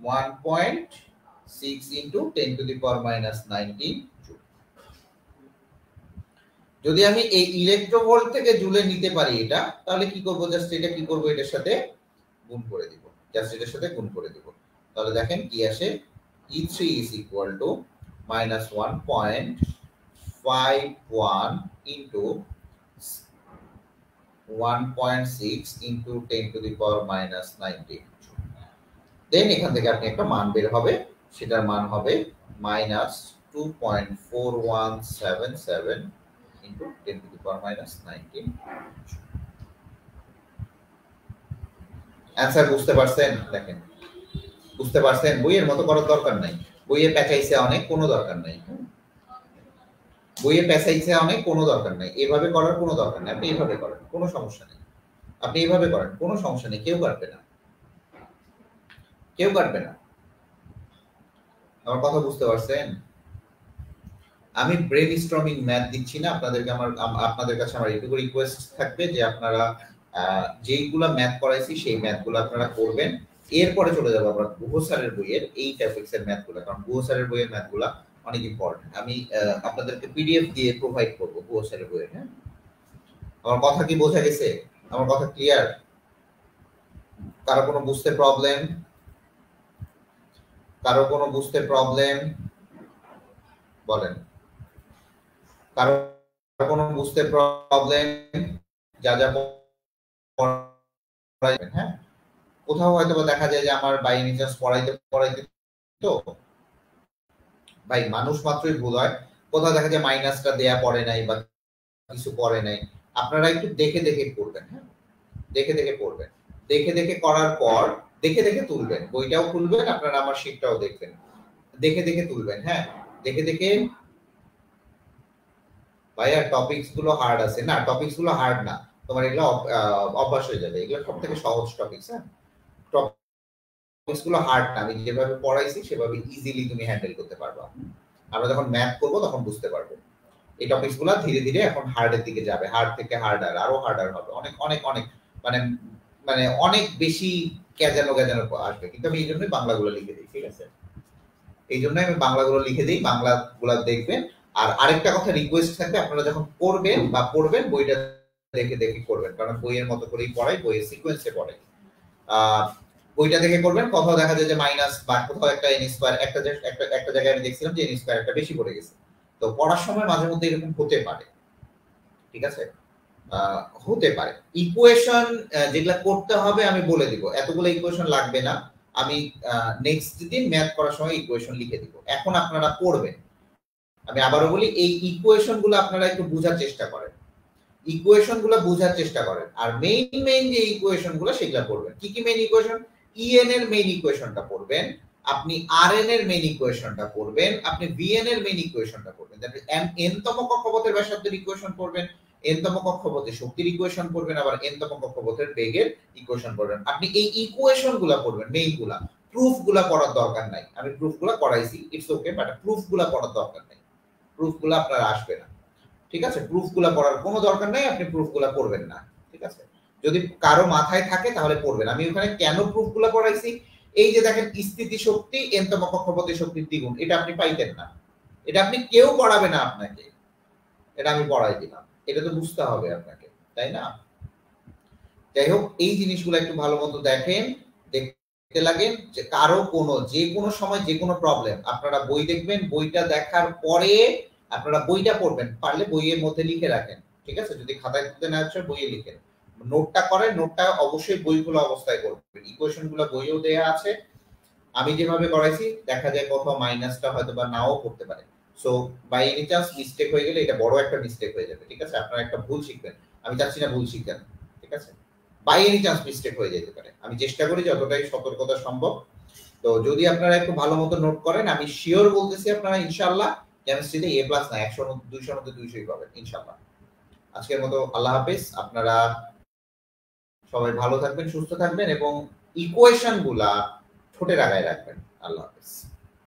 1.50906 6 into 10 to the power minus 19 joule. যদি আমি এই ইলেকট্রোভোল্ট থেকে জুলে নিতে পারি এটা, তাহলে কি করব, জাস্ট এটা কি করব, এটার সাথে গুণ করে দিব, জাস্ট এটার সাথে গুণ করে দিব। তাহলে দেখেন কি আসে, E3 is equal to minus 1.51 into 1.6 into 10 to the power minus 19। দেন এখান থেকে আপনি একটা মান বের হবে, সেটার মান হবে minus 2.4177 into 10 to the power minus 19। Answer বুঝতে পারছেন? দেখেন বুঝতে পারছেন? বইয়ের মতো করার দরকার নাই, বইয়ে পেঁচাইছে অনেক, কোনো দরকার নাই, বইয়ে পেঁচাইছে অনেক, কোনো দরকার নাই, এভাবে করার কোনো দরকার নেই। আপনি এইভাবে করেন, কোনো সমস্যা নেই, আপনি এইভাবে করেন, কোনো সমস্যা নেই, কেউ কাটবে না, কেউ কাটবে না। আমার কথা বুঝতে পারছেন? আমি ব্রেন স্টর্মিং ম্যাথ দিচ্ছি না আপনাদেরকে, আপনাদের কাছে আমার এইটুকু রিকোয়েস্ট থাকবে যে আপনারা যেইগুলা ম্যাথ করাইছি সেই ম্যাথগুলো আপনারা করবেন। এরপরে চলে যাবো আমরা গুহ স্যারের বইয়ের এই টপিকস এর ম্যাথগুলো, কারণ গুহ স্যারের বইয়ের ম্যাথগুলো অনেক ইম্পর্টেন্ট। আমি আপনাদেরকে পিডিএফ দিয়ে প্রোভাইড করবো গুহ স্যারের বইয়ের। হ্যাঁ, আমার কথা কি বোঝা গেছে? আমার কথা ক্লিয়ার? কারো কোনো বুঝতে প্রবলেম? কারো কোনো বুঝতে প্রবলেম বলেন? কারো কোনো বুঝতে প্রবলেম? যা যা পড়াইবেন, হ্যাঁ, কোথাও হয়তো দেখা যায় যে আমার বাই এনি চান্স পড়াইতে তো ভাই মানুষ মাত্রই ভুল হয়, কোথাও দেখা যায় মাইনাসটা দেয়া পড়ে নাই বা কিছু পড়ে নাই। আপনারা একটু দেখে দেখে পড়বেন, হ্যাঁ, দেখে দেখে পড়বেন, দেখে দেখে করার পর দেখে দেখে তুলবেন, বইটাও খুলবেন, আপনারা আমার শিটটাও দেখবেন, দেখে দেখে তুলবেন। হ্যাঁ, দেখে দেখে। ভাইয়া টপিকস গুলো হার্ড আছে না, টপিকস গুলো হার্ড না, তোমার এগুলো অভ্যাস হয়ে যাবে, এগুলো সব থেকে সহজ টপিকস। হ্যাঁ, টপিকস গুলো হার্ড না, আমি যেভাবে পড়াইছি সেভাবে ইজিলি তুমি হ্যান্ডেল করতে পারবা। আমরা যখন ম্যাথ করব তখন বুঝতে পারবো। এই টপিকস গুলো ধীরে ধীরে এখন হার্ডের দিকে যাবে, হার্ড থেকে হার্ডার, আরো হার্ডার হবে, অনেক অনেক অনেক মানে মানে অনেক বেশি ক্যাজানো ক্যাজানো আসবে। কিন্তু আমি এই জন্যই বাংলাগুলো লিখে দিই, ঠিক আছে, এই জন্যই আমি বাংলাগুলো লিখে দিই, বাংলাগুলো দেখবেন। আর আরেকটা কথা রিকোয়েস্ট থাকবে, আপনারা যখন করবেন বা পড়বেন বইটা দেখে দেখে করবেন, কারণ বইয়ের মতো করেই পড়াই, বইয়ের সিকোয়েন্সে পড়াই। বইটা দেখে করবেন। কোথাও দেখা যায় যে মাইনাস বা কোথাও একটা এন স্কয়ার, একটা জায়গায় আমি দেখছিলাম যে এন স্কয়ার একটা বেশি পড়ে গেছে। তো পড়ার সময় মাঝে মধ্যে এরকম হতে পারে, ঠিক আছে, হতে পারে। ইকুয়েশন যেগুলা করতে হবে আমি বলে দিব, এতগুলো ইকুয়েশন লাগবে না, আমি নেক্সট দিন ম্যাথ করার সময় ইকুয়েশন লিখে দিব। এখন আপনারা পড়বেন, আমি আবারও বলি এই ইকুয়েশন গুলো আপনারা একটু বোঝার চেষ্টা করেন, ইকুয়েশন গুলো বোঝার চেষ্টা করেন। আর মেইন যে ইকুয়েশন গুলো সেগুলো পড়বেন। কি কি মেইন ইকুয়েশন? ইএন এর মেইন ইকুয়েশনটা পড়বেন, আপনি আরএন এর মেইন ইকুয়েশনটা পড়বেন, আপনি ভিএন এর মেইন ইকুয়েশনটা পড়বেন, তারপরে এন তম কক্ষপথের ব্যাসার্ধের ইকুয়েশন পড়বেন, এন তম কক্ষপথের শক্তির ইকুয়েশন পড়বেন, আবার এন তম কক্ষপথের বেগের ইকুয়েশন পড়বেন। আপনি এই ইকুয়েশন গুলা পড়বেন, মেইন গুলা, প্রুফ গুলা পড়ার দরকার নাই। আমি প্রুফ গুলা করাইছি, ইটস ওকে, বাট প্রুফ গুলা পড়ার দরকার নাই, প্রুফ গুলা আপনার আসবে না, ঠিক আছে, প্রুফ গুলা পড়ার কোনো দরকার নাই, আপনি প্রুফ গুলা পড়বেন না, ঠিক আছে। যদি কারো মাথায় থাকে তাহলে পড়বেন। আমি ওখানে কেন প্রুফ গুলা পড়াইছি, এই যে দেখেন স্থিতি শক্তি এনতম কক্ষপথের শক্তির দ্বিগুণ, এটা আপনি পাইতেন না, এটা আপনি কেউ পড়াবে না আপনাকে, এটা আমি পড়াই দিলাম, এটা তো বুঝতে হবে আপনাকে, তাই না? যাই হোক, এই জিনিসগুলো একটু ভালো মতো দেখেন, দেখতে লাগেন যে কারো কোনো যে কোনো সময় যে কোনো প্রবলেম, আপনারা বই দেখবেন, বইটা দেখার পরে আপনারা বইটা পড়বেন, পারলে বইয়ের মধ্যে লিখে রাখেন, ঠিক আছে, যদি খাতায় তুলতে না আসে বইয়ে লিখেন, নোটটা করেন, নোটটা অবশ্যই বইগুলো অবস্থায় করবেন, ইকুয়েশন গুলো বইয়েও দেয়া আছে। আমি যেভাবে করাইছি দেখা যায় কোথাও মাইনাসটা হয়তো বা নাও করতে পারে, so by any chance mistake হয়ে গেলে এটা বড় একটা মিস্টেক হয়ে যাবে, ঠিক আছে, আপনারা একটা ভুল শিখবেন, আমি চাচ্ছি না ভুল শিখেন, ঠিক আছে, বাই এনি চান্স মিস্টেক হয়ে যেতে পারে, আমি চেষ্টা করি যতটাই সতর্কতা সম্ভব। তো যদি আপনারা একটু ভালো মতো নোট করেন, আমি শিওর বলতেছি আপনারা ইনশাআল্লাহ কেমিস্ট্রিতে এ প্লাস না 100 200 মধ্যে 200ই পাবেন ইনশাআল্লাহ। আজকের মতো আল্লাহ হাফেজ, আপনারা সবাই ভালো থাকবেন, সুস্থ থাকবেন এবং ইকুয়েশন গুলা ঠোঁটের আগায় রাখবেন। আল্লাহ হাফেজ।